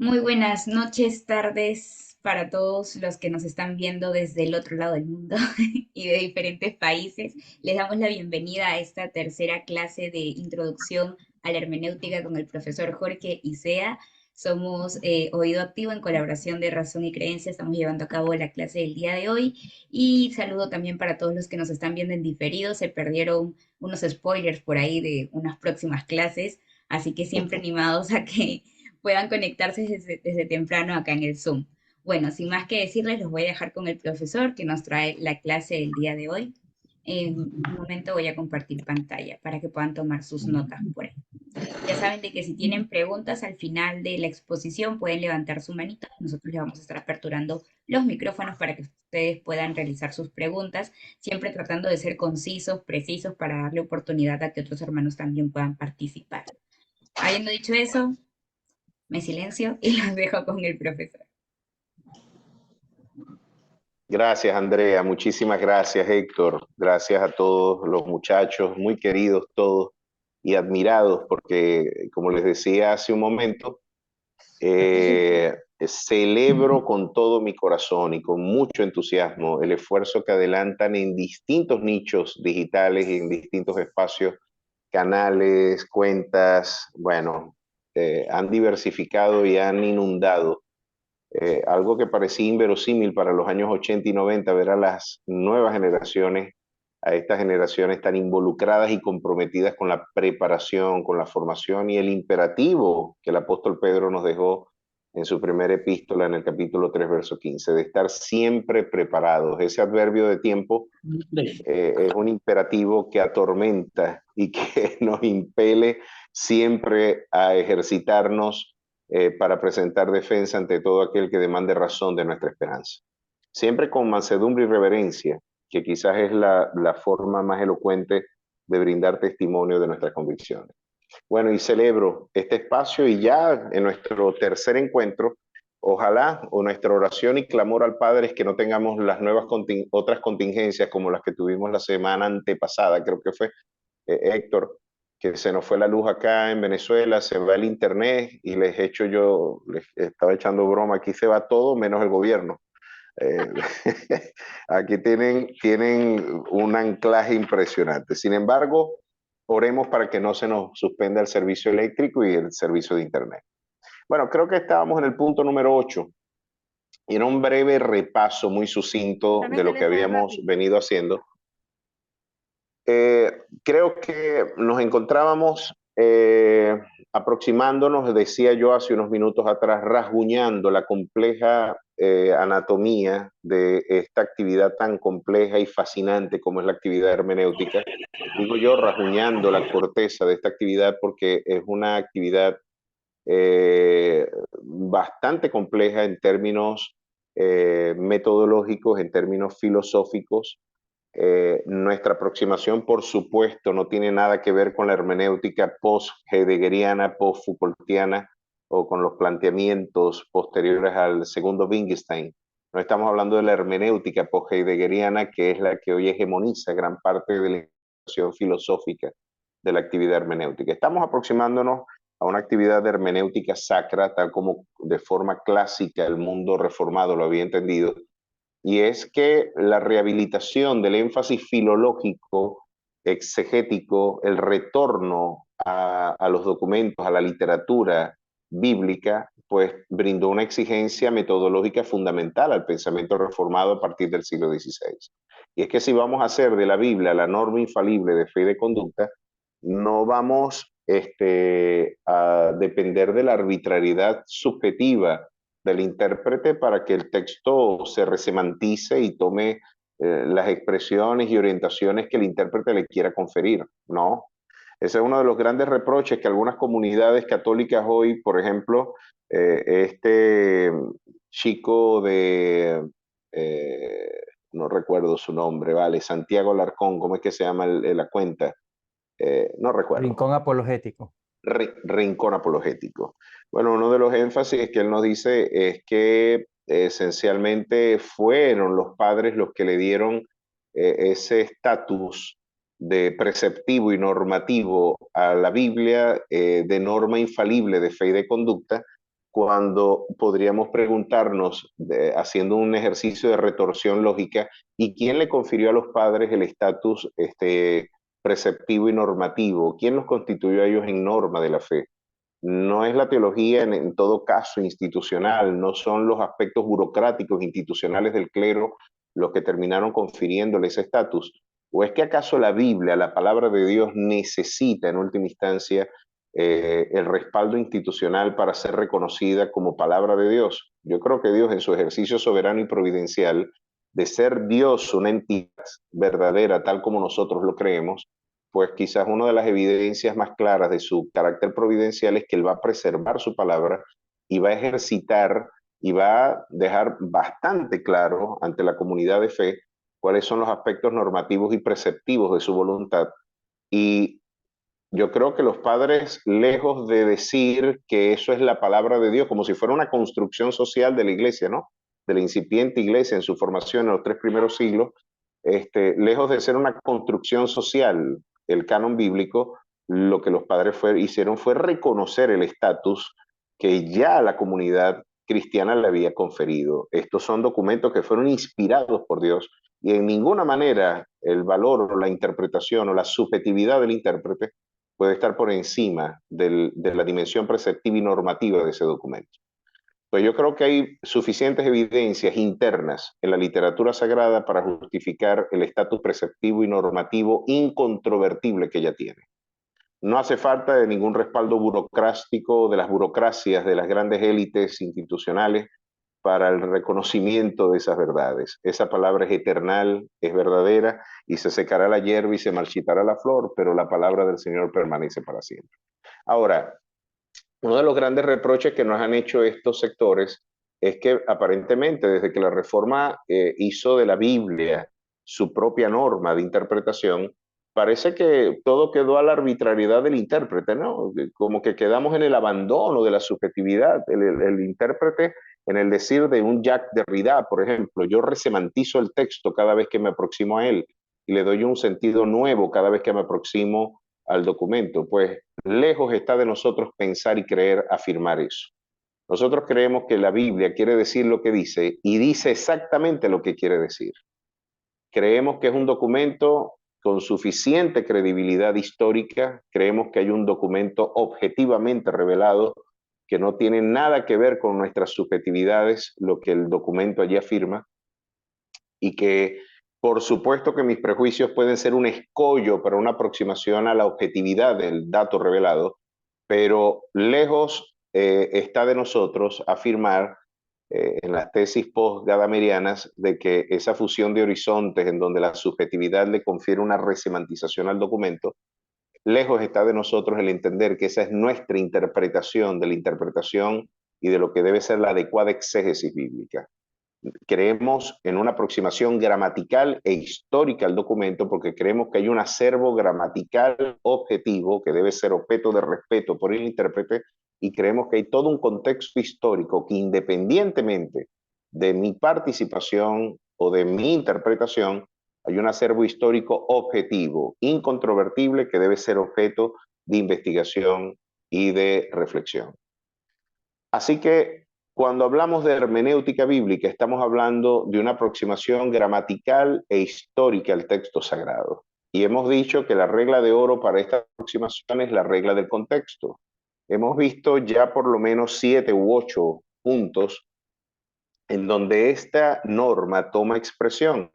Muy buenas noches, tardes para todos los que nos están viendo desde el otro lado del mundo y de diferentes países. Les damos la bienvenida a esta tercera clase de introducción a la hermenéutica con el profesor Jorge Isea. Somos Oído Activo en colaboración de Razón y Creencia. Estamos llevando a cabo la clase del día de hoy y saludo también para todos los que nos están viendo en diferido. Se perdieron unos spoilers por ahí de unas próximas clases, así que siempre animados a que puedan conectarse desde temprano acá en el Zoom. Bueno, sin más que decirles, los voy a dejar con el profesor que nos trae la clase del día de hoy. En un momento voy a compartir pantalla para que puedan tomar sus notas por ahí. Ya saben de que si tienen preguntas al final de la exposición pueden levantar su manito. Nosotros les vamos a estar aperturando los micrófonos para que ustedes puedan realizar sus preguntas, siempre tratando de ser concisos, precisos, para darle oportunidad a que otros hermanos también puedan participar. Habiendo dicho eso, me silencio y los dejo con el profesor. Gracias, Andrea. Muchísimas gracias, Héctor. Gracias a todos los muchachos, muy queridos todos y admirados, porque, como les decía hace un momento, celebro con todo mi corazón y con mucho entusiasmo el esfuerzo que adelantan en distintos nichos digitales y en distintos espacios, canales, cuentas, bueno, han diversificado y han inundado algo que parecía inverosímil para los años 80 y 90, ver a las nuevas generaciones, a estas generaciones tan involucradas y comprometidas con la preparación, con la formación y el imperativo que el apóstol Pedro nos dejó en su primera epístola en el capítulo 3, verso 15, de estar siempre preparados. Ese adverbio de tiempo es un imperativo que atormenta y que nos impele siempre a ejercitarnos para presentar defensa ante todo aquel que demande razón de nuestra esperanza. Siempre con mansedumbre y reverencia, que quizás es la forma más elocuente de brindar testimonio de nuestras convicciones. Bueno, y celebro este espacio y ya en nuestro tercer encuentro, ojalá o nuestra oración y clamor al Padre es que no tengamos las nuevas otras contingencias como las que tuvimos la semana antepasada, creo que fue Héctor, que se nos fue la luz acá en Venezuela, se va el internet y les estaba echando broma, aquí se va todo menos el gobierno. Eh, aquí tienen un anclaje impresionante. Sin embargo, oremos para que no se nos suspenda el servicio eléctrico y el servicio de internet. Bueno, creo que estábamos en el punto número 8 y era un breve repaso muy sucinto de lo que habíamos venido haciendo. Creo que nos encontrábamos aproximándonos, decía yo hace unos minutos atrás, rasguñando la compleja anatomía de esta actividad tan compleja y fascinante como es la actividad hermenéutica. Digo yo rasguñando la corteza de esta actividad porque es una actividad bastante compleja en términos metodológicos, en términos filosóficos. Nuestra aproximación, por supuesto, no tiene nada que ver con la hermenéutica post-heideggeriana, post-Foucaultiana o con los planteamientos posteriores al segundo Wittgenstein. No estamos hablando de la hermenéutica post-heideggeriana, que es la que hoy hegemoniza gran parte de la investigación filosófica de la actividad hermenéutica. Estamos aproximándonos a una actividad de hermenéutica sacra, tal como de forma clásica el mundo reformado lo había entendido, y es que la rehabilitación del énfasis filológico, exegético, el retorno a los documentos, a la literatura bíblica, pues brindó una exigencia metodológica fundamental al pensamiento reformado a partir del siglo XVI. Y es que si vamos a hacer de la Biblia la norma infalible de fe y de conducta, no vamos a depender de la arbitrariedad subjetiva del intérprete para que el texto se resemantice y tome las expresiones y orientaciones que el intérprete le quiera conferir. No, ese es uno de los grandes reproches que algunas comunidades católicas hoy, por ejemplo, este chico de, no recuerdo su nombre, vale, Santiago Larcón, ¿cómo es que se llama la cuenta? No recuerdo. Rincón apologético. Rincón apologético. Bueno, uno de los énfasis que él nos dice es que esencialmente fueron los padres los que le dieron ese estatus de preceptivo y normativo a la Biblia, de norma infalible de fe y de conducta, cuando podríamos preguntarnos, haciendo un ejercicio de retorsión lógica, ¿y quién le confirió a los padres el estatus preceptivo y normativo? ¿Quién los constituyó a ellos en norma de la fe? No es la teología en todo caso institucional, no son los aspectos burocráticos institucionales del clero los que terminaron confiriéndole ese estatus. ¿O es que acaso la Biblia, la palabra de Dios, necesita en última instancia el respaldo institucional para ser reconocida como palabra de Dios? Yo creo que Dios, en su ejercicio soberano y providencial de ser Dios una entidad verdadera tal como nosotros lo creemos, pues quizás una de las evidencias más claras de su carácter providencial es que Él va a preservar su palabra y va a ejercitar y va a dejar bastante claro ante la comunidad de fe cuáles son los aspectos normativos y preceptivos de su voluntad. Y yo creo que los padres, lejos de decir que eso es la palabra de Dios, como si fuera una construcción social de la iglesia, ¿no? De la incipiente iglesia en su formación en los 3 primeros siglos, lejos de ser una construcción social, el canon bíblico, lo que los padres hicieron fue reconocer el estatus que ya la comunidad cristiana le había conferido. Estos son documentos que fueron inspirados por Dios y en ninguna manera el valor o la interpretación o la subjetividad del intérprete puede estar por encima de la dimensión preceptiva y normativa de ese documento. Pues yo creo que hay suficientes evidencias internas en la literatura sagrada para justificar el estatus preceptivo y normativo incontrovertible que ella tiene. No hace falta de ningún respaldo burocrático de las burocracias de las grandes élites institucionales para el reconocimiento de esas verdades. Esa palabra es eternal, es verdadera, y se secará la hierba y se marchitará la flor, pero la palabra del Señor permanece para siempre. Ahora, uno de los grandes reproches que nos han hecho estos sectores es que aparentemente desde que la Reforma hizo de la Biblia su propia norma de interpretación, parece que todo quedó a la arbitrariedad del intérprete, ¿no? Como que quedamos en el abandono de la subjetividad. El intérprete, en el decir de un Jacques Derrida, por ejemplo, yo resemantizo el texto cada vez que me aproximo a él y le doy un sentido nuevo cada vez que me aproximo al documento. Pues lejos está de nosotros pensar y creer afirmar eso. Nosotros creemos que la Biblia quiere decir lo que dice y dice exactamente lo que quiere decir. Creemos que es un documento con suficiente credibilidad histórica, creemos que hay un documento objetivamente revelado que no tiene nada que ver con nuestras subjetividades, lo que el documento allí afirma, y que por supuesto que mis prejuicios pueden ser un escollo para una aproximación a la objetividad del dato revelado, pero lejos está de nosotros afirmar en las tesis post-gadamerianas de que esa fusión de horizontes en donde la subjetividad le confiere una resemantización al documento, lejos está de nosotros el entender que esa es nuestra interpretación de la interpretación y de lo que debe ser la adecuada exégesis bíblica. Creemos en una aproximación gramatical e histórica al documento porque creemos que hay un acervo gramatical objetivo que debe ser objeto de respeto por el intérprete y creemos que hay todo un contexto histórico que independientemente de mi participación o de mi interpretación, hay un acervo histórico objetivo, incontrovertible, que debe ser objeto de investigación y de reflexión. Así que cuando hablamos de hermenéutica bíblica, estamos hablando de una aproximación gramatical e histórica al texto sagrado. Y hemos dicho que la regla de oro para esta aproximación es la regla del contexto. Hemos visto ya por lo menos 7 u 8 puntos en donde esta norma toma expresión,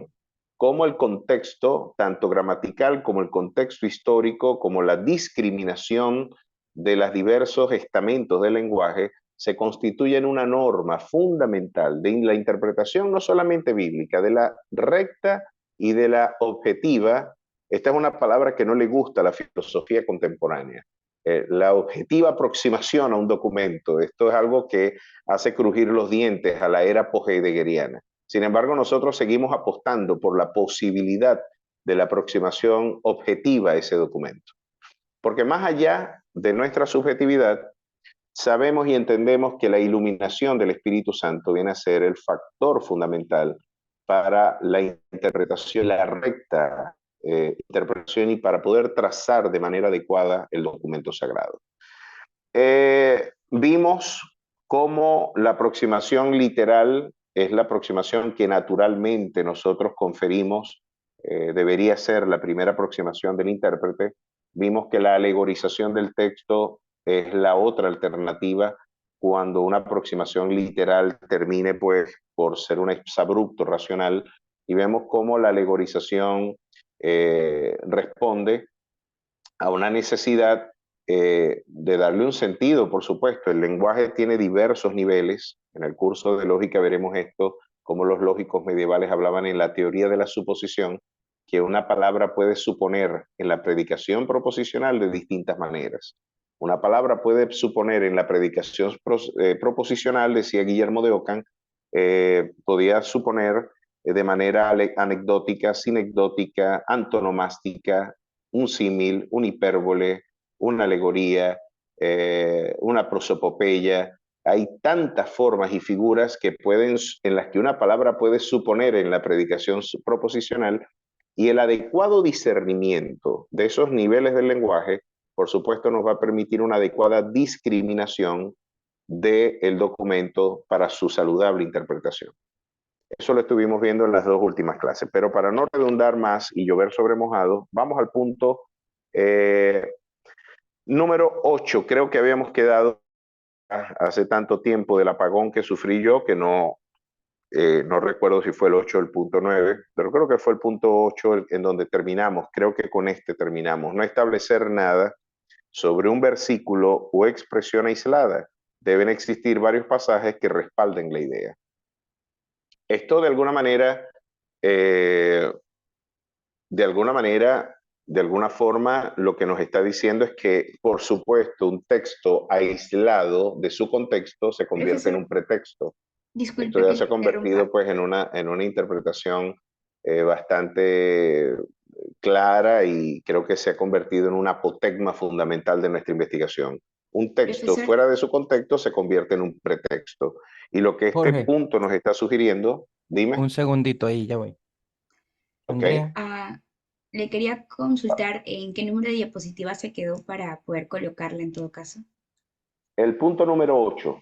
como el contexto, tanto gramatical como el contexto histórico, como la discriminación de los diversos estamentos del lenguaje, se constituyen una norma fundamental de la interpretación no solamente bíblica, de la recta y de la objetiva. Esta es una palabra que no le gusta a la filosofía contemporánea. La objetiva aproximación a un documento. Esto es algo que hace crujir los dientes a la era post-heideggeriana. Sin embargo, nosotros seguimos apostando por la posibilidad de la aproximación objetiva a ese documento. Porque más allá de nuestra subjetividad, sabemos y entendemos que la iluminación del Espíritu Santo viene a ser el factor fundamental para la interpretación, la recta interpretación y para poder trazar de manera adecuada el documento sagrado. Vimos cómo la aproximación literal es la aproximación que naturalmente nosotros conferimos, debería ser la primera aproximación del intérprete. Vimos que la alegorización del texto es la otra alternativa cuando una aproximación literal termine pues por ser un exabrupto racional, y vemos cómo la alegorización responde a una necesidad de darle un sentido, por supuesto. El lenguaje tiene diversos niveles. En el curso de lógica veremos esto, cómo los lógicos medievales hablaban en la teoría de la suposición, que una palabra puede suponer en la predicación proposicional de distintas maneras. Una palabra puede suponer en la predicación proposicional, decía Guillermo de Ockham, podía suponer de manera anecdótica, sinecdótica, antonomástica, un símil, una hipérbole, una alegoría, una prosopopeya. Hay tantas formas y figuras que pueden, en las que una palabra puede suponer en la predicación proposicional, y el adecuado discernimiento de esos niveles del lenguaje, por supuesto, nos va a permitir una adecuada discriminación del documento para su saludable interpretación. Eso lo estuvimos viendo en las dos últimas clases, pero para no redundar más y llover sobre mojado, vamos al punto número 8. Creo que habíamos quedado hace tanto tiempo del apagón que sufrí yo que no recuerdo si fue el 8 o el punto 9, pero creo que fue el punto 8 en donde terminamos. Creo que con este terminamos. No establecer nada sobre un versículo o expresión aislada. Deben existir varios pasajes que respalden la idea. Esto de alguna manera, de alguna forma, lo que nos está diciendo es que, por supuesto, un texto aislado de su contexto se convierte en Profesor, un pretexto. Esto disculpe ya que se le ha convertido interrumpa. pues en una interpretación bastante clara, y creo que se ha convertido en un apotegma fundamental de nuestra investigación. Un texto Profesor, fuera de su contexto se convierte en un pretexto. Y lo que este Jorge, punto nos está sugiriendo, dime, un segundito ahí, ya voy. ok, Andrea, le quería consultar en qué número de diapositiva se quedó para poder colocarla en todo caso. el punto número 8,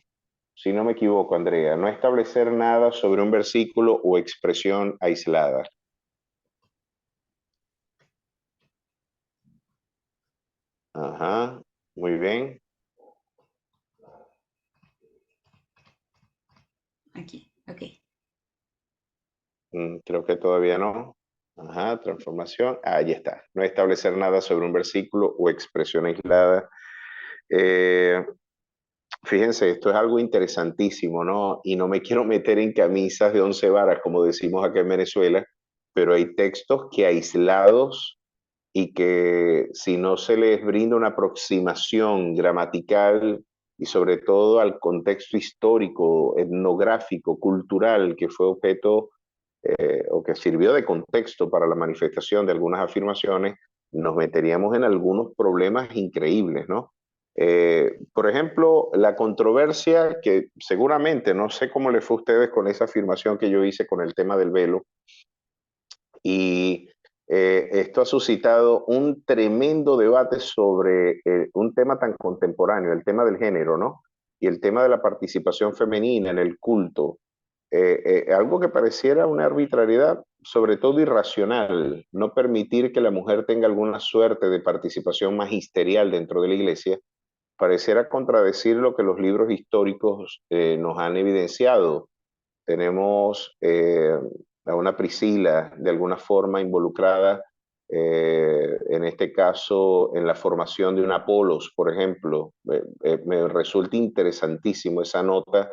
si no me equivoco, Andrea, no establecer nada sobre un versículo o expresión aislada. Ajá, muy bien. Aquí, ok. Creo que todavía no. Ajá, transformación. Ahí está. No establecer nada sobre un versículo o expresión aislada. Eh, Fíjense, esto es algo interesantísimo, ¿no? Y no me quiero meter en camisas de once varas, como decimos acá en Venezuela, pero hay textos que aislados, y que si no se les brinda una aproximación gramatical y sobre todo al contexto histórico, etnográfico, cultural que fue objeto o que sirvió de contexto para la manifestación de algunas afirmaciones, nos meteríamos en algunos problemas increíbles, ¿no? Por ejemplo, la controversia que seguramente, no sé cómo les fue a ustedes con esa afirmación que yo hice con el tema del velo, y esto ha suscitado un tremendo debate sobre un tema tan contemporáneo, el tema del género, ¿no? Y el tema de la participación femenina en el culto. Algo que pareciera una arbitrariedad, sobre todo irracional, no permitir que la mujer tenga alguna suerte de participación magisterial dentro de la iglesia, pareciera contradecir lo que los libros históricos nos han evidenciado. Tenemos a una Priscila de alguna forma involucrada, en este caso en la formación de un Apolos, por ejemplo. Me resulta interesantísimo esa nota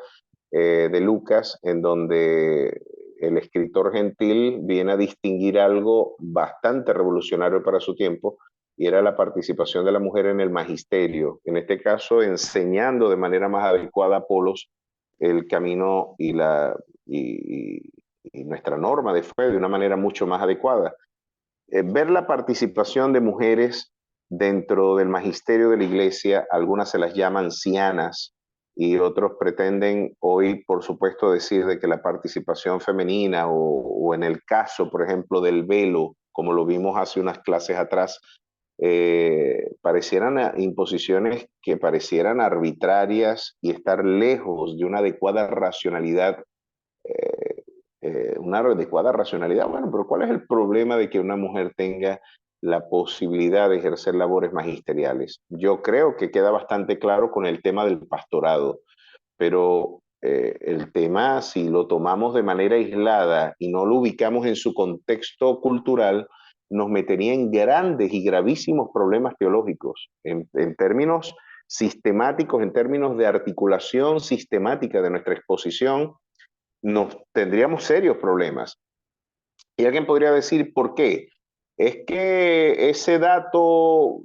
de Lucas, en donde el escritor gentil viene a distinguir algo bastante revolucionario para su tiempo, y era la participación de la mujer en el magisterio, en este caso enseñando de manera más adecuada a Apolos el camino y nuestra norma de fe de una manera mucho más adecuada. Ver la participación de mujeres dentro del magisterio de la iglesia, algunas se las llaman ancianas y otros pretenden hoy, por supuesto, decir de que la participación femenina o en el caso, por ejemplo, del velo, como lo vimos hace unas clases atrás, parecieran imposiciones que parecieran arbitrarias y estar lejos de una adecuada racionalidad. eh, una adecuada racionalidad. Bueno, pero ¿cuál es el problema de que una mujer tenga la posibilidad de ejercer labores magisteriales? Yo creo que queda bastante claro con el tema del pastorado, pero el tema, si lo tomamos de manera aislada y no lo ubicamos en su contexto cultural, nos metería en grandes y gravísimos problemas teológicos, en términos sistemáticos, en términos de articulación sistemática de nuestra exposición, nos tendríamos serios problemas. Y alguien podría decir, ¿por qué? Es que ese dato,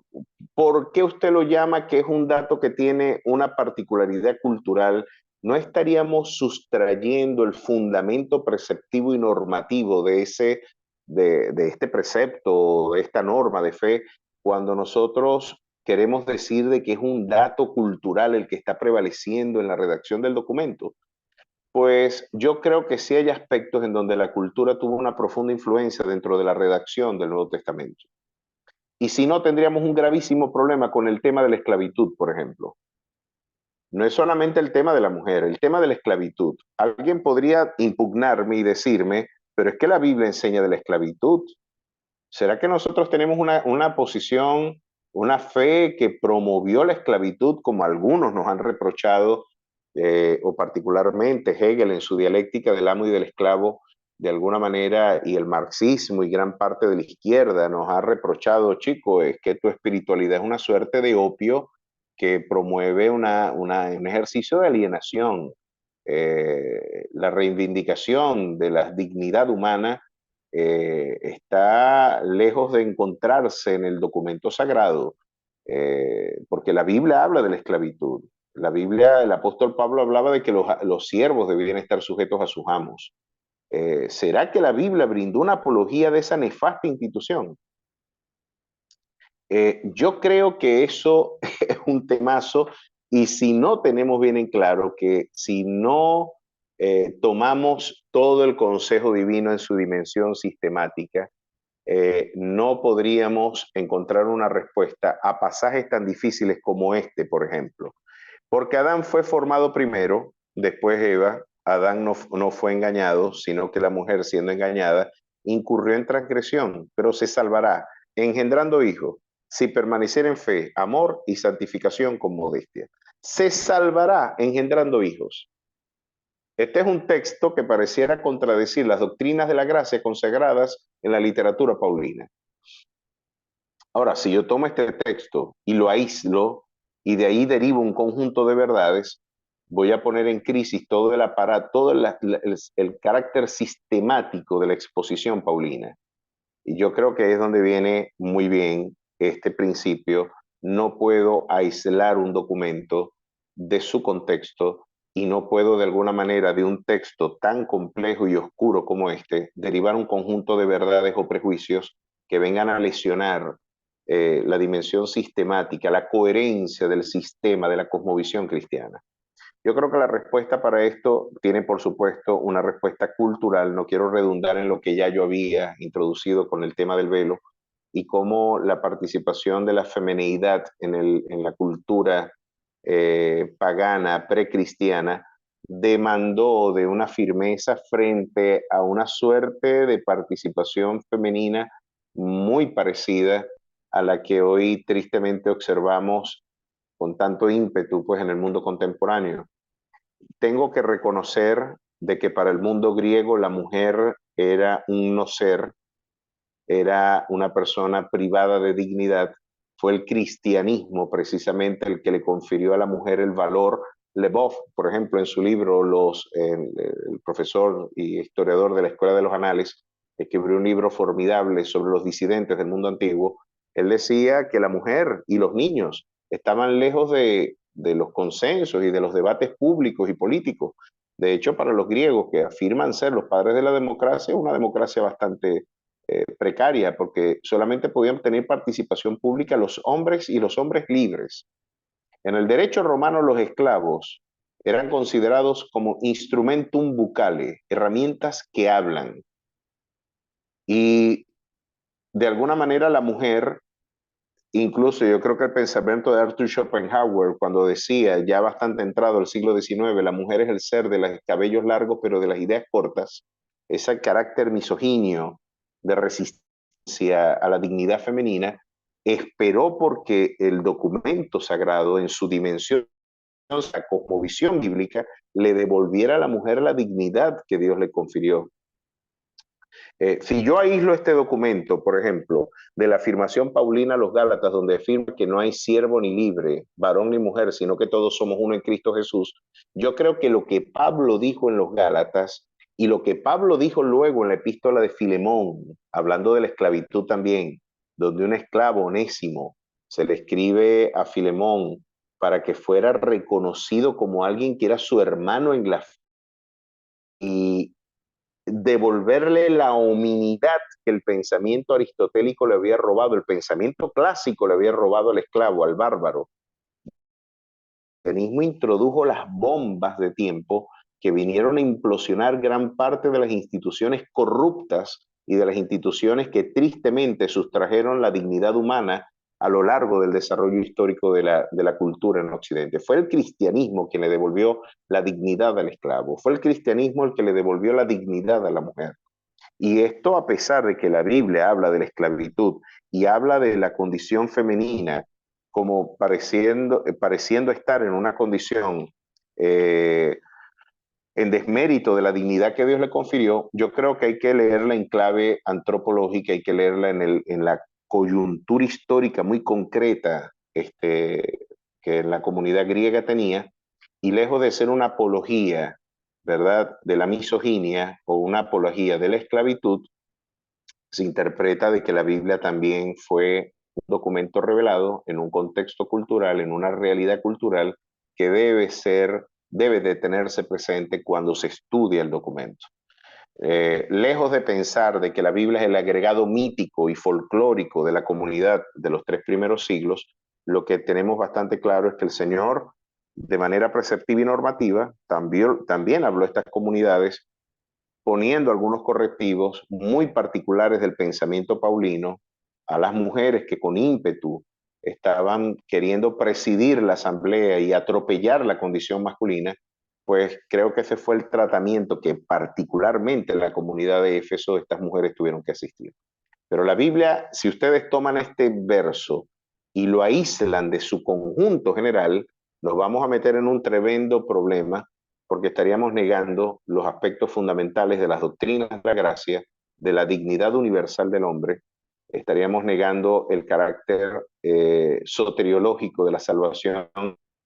¿por qué usted lo llama que es un dato que tiene una particularidad cultural? ¿No estaríamos sustrayendo el fundamento preceptivo y normativo de este precepto, de esta norma de fe, cuando nosotros queremos decir de que es un dato cultural el que está prevaleciendo en la redacción del documento? Pues yo creo que sí hay aspectos en donde la cultura tuvo una profunda influencia dentro de la redacción del Nuevo Testamento. Y si no, tendríamos un gravísimo problema con el tema de la esclavitud, por ejemplo. No es solamente el tema de la mujer, el tema de la esclavitud. Alguien podría impugnarme y decirme, pero es que la Biblia enseña de la esclavitud. ¿Será que nosotros tenemos una posición, una fe que promovió la esclavitud, como algunos nos han reprochado, o particularmente Hegel en su dialéctica del amo y del esclavo, de alguna manera, y el marxismo y gran parte de la izquierda nos ha reprochado, chico, es que tu espiritualidad es una suerte de opio que promueve un ejercicio de alienación, la reivindicación de la dignidad humana está lejos de encontrarse en el documento sagrado, porque la Biblia habla de la esclavitud. La Biblia, el apóstol Pablo hablaba de que los siervos debían estar sujetos a sus amos. ¿Será que la Biblia brindó una apología de esa nefasta institución? Yo creo que eso es un temazo y si no tenemos bien en claro que si no tomamos todo el consejo divino en su dimensión sistemática, no podríamos encontrar una respuesta a pasajes tan difíciles como este, por ejemplo. Porque Adán fue formado primero, después Eva. Adán no fue engañado, sino que la mujer, siendo engañada, incurrió en transgresión, pero se salvará, engendrando hijos, si permaneciera en fe, amor y santificación con modestia. Se salvará engendrando hijos. Este es un texto que pareciera contradecir las doctrinas de la gracia consagradas en la literatura paulina. Ahora, si yo tomo este texto y lo aíslo y de ahí derivo un conjunto de verdades, voy a poner en crisis todo el aparato, todo el carácter sistemático de la exposición paulina. Y yo creo que es donde viene muy bien este principio. No puedo aislar un documento de su contexto y no puedo de alguna manera de un texto tan complejo y oscuro como este derivar un conjunto de verdades o prejuicios que vengan a lesionar la dimensión sistemática, la coherencia del sistema de la cosmovisión cristiana. Yo creo que la respuesta para esto tiene, por supuesto, una respuesta cultural. No quiero redundar en lo que ya yo había introducido con el tema del velo y cómo la participación de la femenidad en la cultura pagana, precristiana, demandó de una firmeza frente a una suerte de participación femenina muy parecida a la que hoy tristemente observamos con tanto ímpetu pues, en el mundo contemporáneo. Tengo que reconocer de que para el mundo griego la mujer era un no ser, era una persona privada de dignidad. Fue el cristianismo precisamente el que le confirió a la mujer el valor. Lebov, por ejemplo, en su libro, el profesor y historiador de la Escuela de los Anales, escribió un libro formidable sobre los disidentes del mundo antiguo. Él decía que la mujer y los niños estaban lejos de los consensos y de los debates públicos y políticos. De hecho, para los griegos, que afirman ser los padres de la democracia, una democracia bastante precaria, porque solamente podían tener participación pública los hombres y los hombres libres. En el derecho romano, los esclavos eran considerados como instrumentum bucale, herramientas que hablan. Y de alguna manera la mujer incluso yo creo que el pensamiento de Arthur Schopenhauer, cuando decía, ya bastante entrado el siglo XIX, la mujer es el ser de los cabellos largos, pero de las ideas cortas, ese carácter misoginio de resistencia a la dignidad femenina, esperó porque el documento sagrado en su dimensión, la cosmovisión bíblica, le devolviera a la mujer la dignidad que Dios le confirió. Si yo aíslo este documento, por ejemplo, de la afirmación paulina a los Gálatas, donde afirma que no hay siervo ni libre, varón ni mujer, sino que todos somos uno en Cristo Jesús, yo creo que lo que Pablo dijo en los Gálatas y lo que Pablo dijo luego en la epístola de Filemón, hablando de la esclavitud también, donde un esclavo onésimo se le escribe a Filemón para que fuera reconocido como alguien que era su hermano en la fe y devolverle la hominidad que el pensamiento aristotélico le había robado, el pensamiento clásico le había robado al esclavo, al bárbaro. El cristianismo introdujo las bombas de tiempo que vinieron a implosionar gran parte de las instituciones corruptas y de las instituciones que tristemente sustrajeron la dignidad humana a lo largo del desarrollo histórico de la cultura en Occidente. Fue el cristianismo quien le devolvió la dignidad al esclavo, fue el cristianismo el que le devolvió la dignidad a la mujer. Y esto a pesar de que la Biblia habla de la esclavitud y habla de la condición femenina como pareciendo estar en una condición eh, en desmérito de la dignidad que Dios le confirió, yo creo que hay que leerla en clave antropológica, hay que leerla en la coyuntura histórica muy concreta que la comunidad griega tenía, y lejos de ser una apología, ¿verdad?, de la misoginia o una apología de la esclavitud, se interpreta de que la Biblia también fue un documento revelado en un contexto cultural, en una realidad cultural que debe de tenerse presente cuando se estudia el documento. Lejos de pensar de que la Biblia es el agregado mítico y folclórico de la comunidad de los 3 primeros siglos, lo que tenemos bastante claro es que el Señor, de manera preceptiva y normativa, también habló a estas comunidades poniendo algunos correctivos muy particulares del pensamiento paulino a las mujeres que con ímpetu estaban queriendo presidir la asamblea y atropellar la condición masculina, pues creo que ese fue el tratamiento que particularmente en la comunidad de Éfeso estas mujeres tuvieron que asistir. Pero la Biblia, si ustedes toman este verso y lo aíslan de su conjunto general, nos vamos a meter en un tremendo problema porque estaríamos negando los aspectos fundamentales de las doctrinas de la gracia, de la dignidad universal del hombre, estaríamos negando el carácter soteriológico de la salvación,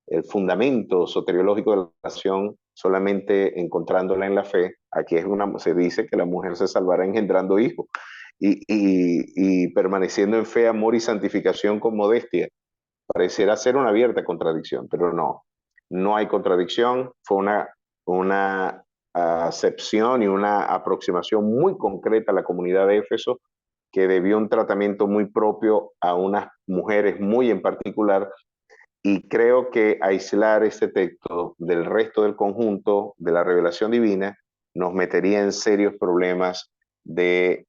el fundamento soteriológico de la salvación solamente encontrándola en la fe. Aquí se dice que la mujer se salvará engendrando hijos y permaneciendo en fe, amor y santificación con modestia. Pareciera ser una abierta contradicción, pero no, no hay contradicción. Fue una acepción y una aproximación muy concreta a la comunidad de Éfeso que debió un tratamiento muy propio a unas mujeres muy en particular, y creo que aislar este texto del resto del conjunto de la revelación divina nos metería en serios problemas de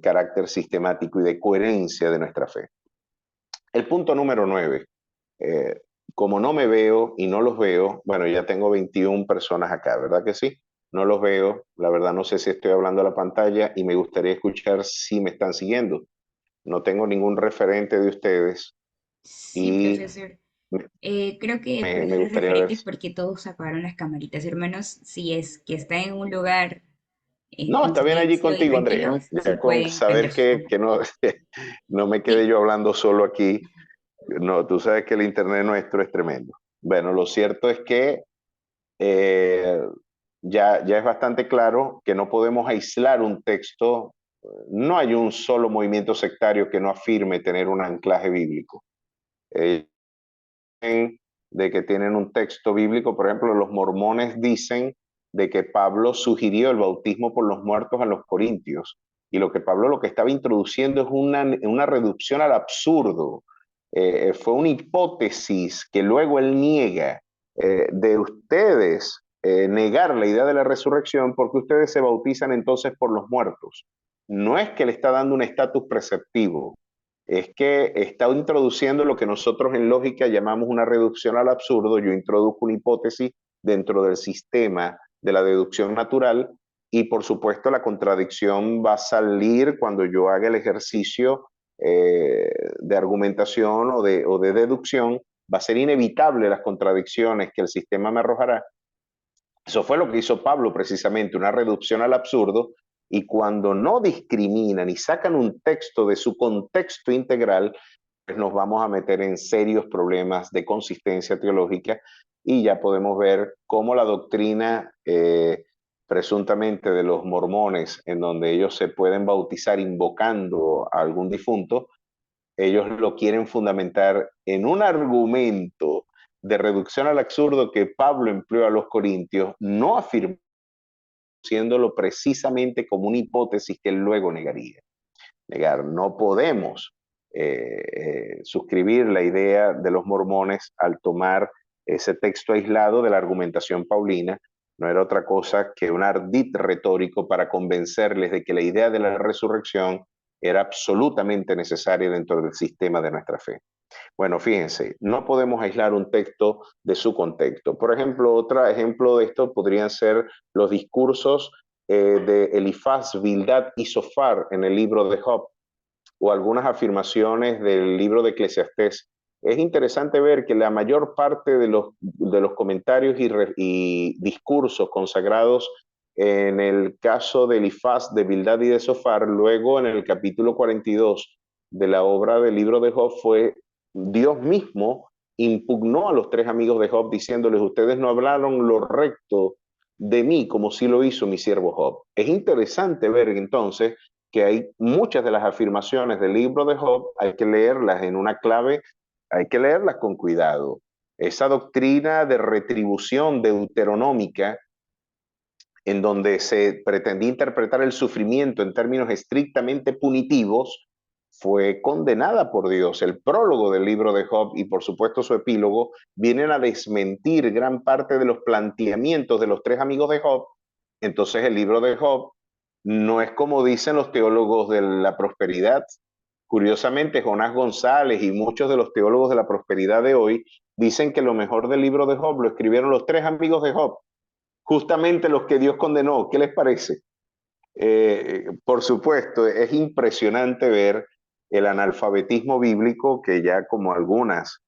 carácter sistemático y de coherencia de nuestra fe. El punto número 9. Eh, como no me veo y no los veo, bueno, ya tengo 21 personas acá, ¿verdad que sí? No los veo, la verdad no sé si estoy hablando a la pantalla y me gustaría escuchar si me están siguiendo. No tengo ningún referente de ustedes Sí, y profesor. Creo que el me profesor es gustaría ver. referente porque todos apagaron las camaritas. Hermanos, si es que está en un lugar No, con está bien allí silencio y contigo, Andrea. tranquilos, sí Ya con pueden saber prender sus que cámaras. no, no me quede Sí, yo hablando solo aquí. No, tú sabes que el internet nuestro es tremendo. Bueno, lo cierto es que eh, ya es bastante claro que no podemos aislar un texto. No hay un solo movimiento sectario que no afirme tener un anclaje bíblico. Eh, de que tienen un texto bíblico, por ejemplo, los mormones dicen de que Pablo sugirió el bautismo por los muertos a los corintios, y lo que Pablo lo que estaba introduciendo es una reducción al absurdo. Fue una hipótesis que luego él niega, de ustedes negar la idea de la resurrección porque ustedes se bautizan entonces por los muertos. No es que le está dando un estatus preceptivo, es que está introduciendo lo que nosotros en lógica llamamos una reducción al absurdo. Yo introduzco una hipótesis dentro del sistema de la deducción natural y por supuesto la contradicción va a salir cuando yo haga el ejercicio de argumentación o de deducción. Va a ser inevitable las contradicciones que el sistema me arrojará. Eso fue lo que hizo Pablo precisamente, una reducción al absurdo, y cuando no discriminan y sacan un texto de su contexto integral, pues nos vamos a meter en serios problemas de consistencia teológica y ya podemos ver cómo la doctrina presuntamente de los mormones, en donde ellos se pueden bautizar invocando a algún difunto, ellos lo quieren fundamentar en un argumento de reducción al absurdo que Pablo empleó a los corintios, no afirmándolo precisamente como una hipótesis que él luego negaría. No podemos suscribir la idea de los mormones al tomar ese texto aislado de la argumentación paulina. No era otra cosa que un ardid retórico para convencerles de que la idea de la resurrección era absolutamente necesaria dentro del sistema de nuestra fe. Bueno, fíjense, no podemos aislar un texto de su contexto. Por ejemplo, otro ejemplo de esto podrían ser los discursos de Elifaz, Bildad y Sofar en el libro de Job, o algunas afirmaciones del libro de Eclesiastés. Es interesante ver que la mayor parte de los comentarios y discursos consagrados en el caso de Elifaz, de Bildad y de Sofar, luego en el capítulo 42 de la obra del libro de Job, fue Dios mismo impugnó a los tres amigos de Job diciéndoles: ustedes no hablaron lo recto de mí como sí lo hizo mi siervo Job. Es interesante ver entonces que hay muchas de las afirmaciones del libro de Job, hay que leerlas en una clave, hay que leerlas con cuidado. Esa doctrina de retribución deuteronómica, en donde se pretendía interpretar el sufrimiento en términos estrictamente punitivos, fue condenada por Dios. El prólogo del libro de Job y por supuesto su epílogo vienen a desmentir gran parte de los planteamientos de los tres amigos de Job. Entonces el libro de Job no es como dicen los teólogos de la prosperidad. Curiosamente, Jonás González y muchos de los teólogos de la prosperidad de hoy dicen que lo mejor del libro de Job lo escribieron los tres amigos de Job, justamente los que Dios condenó. ¿Qué les parece? Por supuesto, es impresionante ver el analfabetismo bíblico que ya como algunas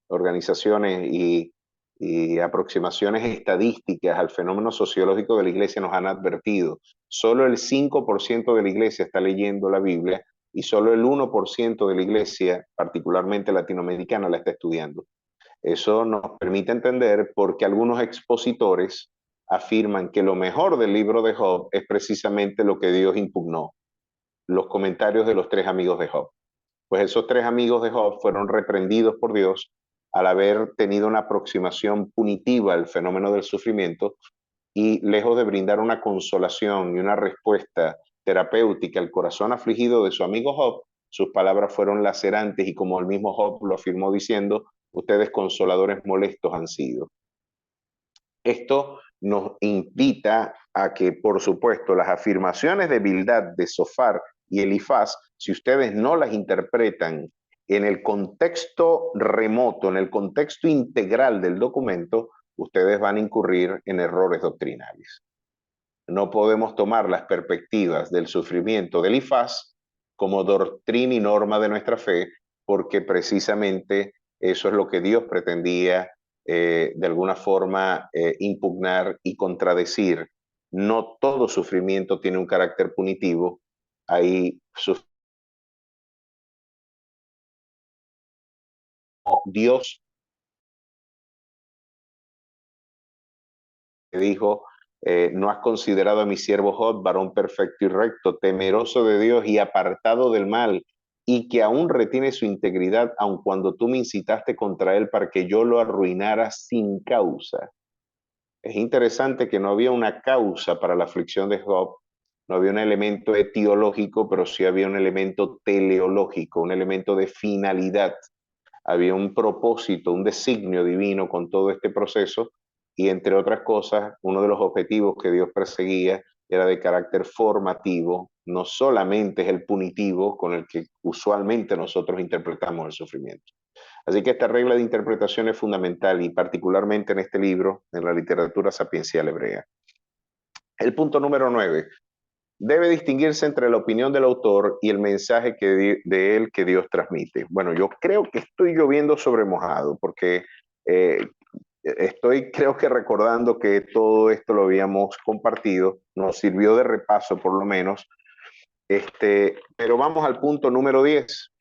organizaciones y aproximaciones estadísticas al fenómeno sociológico de la iglesia nos han advertido. Solo el 5% de la iglesia está leyendo la Biblia y solo el 1% de la iglesia, particularmente latinoamericana, la está estudiando. Eso nos permite entender por qué algunos expositores afirman que lo mejor del libro de Job es precisamente lo que Dios impugnó, los comentarios de los tres amigos de Job. Pues esos tres amigos de Job fueron reprendidos por Dios al haber tenido una aproximación punitiva al fenómeno del sufrimiento, y lejos de brindar una consolación y una respuesta terapéutica al corazón afligido de su amigo Job, sus palabras fueron lacerantes y, como el mismo Job lo afirmó diciendo: ustedes consoladores molestos han sido. Esto nos invita a que, por supuesto, las afirmaciones de Bildad, de Sofar y Elifaz, si ustedes no las interpretan en el contexto remoto, en el contexto integral del documento, ustedes van a incurrir en errores doctrinales. No podemos tomar las perspectivas del sufrimiento de Elifaz como doctrina y norma de nuestra fe, porque precisamente eso es lo que Dios pretendía de alguna forma impugnar y contradecir. No todo sufrimiento tiene un carácter punitivo. Hay Dios que dijo: no has considerado a mi siervo Job, varón perfecto y recto, temeroso de Dios y apartado del mal, y que aún retiene su integridad, aun cuando tú me incitaste contra él para que yo lo arruinara sin causa. Es interesante que no había una causa para la aflicción de Job, no había un elemento etiológico, pero sí había un elemento teleológico, un elemento de finalidad. Había un propósito, un designio divino con todo este proceso, y entre otras cosas, uno de los objetivos que Dios perseguía era de carácter formativo, no solamente es el punitivo con el que usualmente nosotros interpretamos el sufrimiento. Así que esta regla de interpretación es fundamental y particularmente en este libro, en la literatura sapiencial hebrea. El punto número 9. Debe distinguirse entre la opinión del autor y el mensaje de él que Dios transmite. Bueno, yo creo que estoy lloviendo sobre mojado porque eh, estoy, creo que recordando que todo esto lo habíamos compartido, nos sirvió de repaso por lo menos, pero vamos al punto número 10.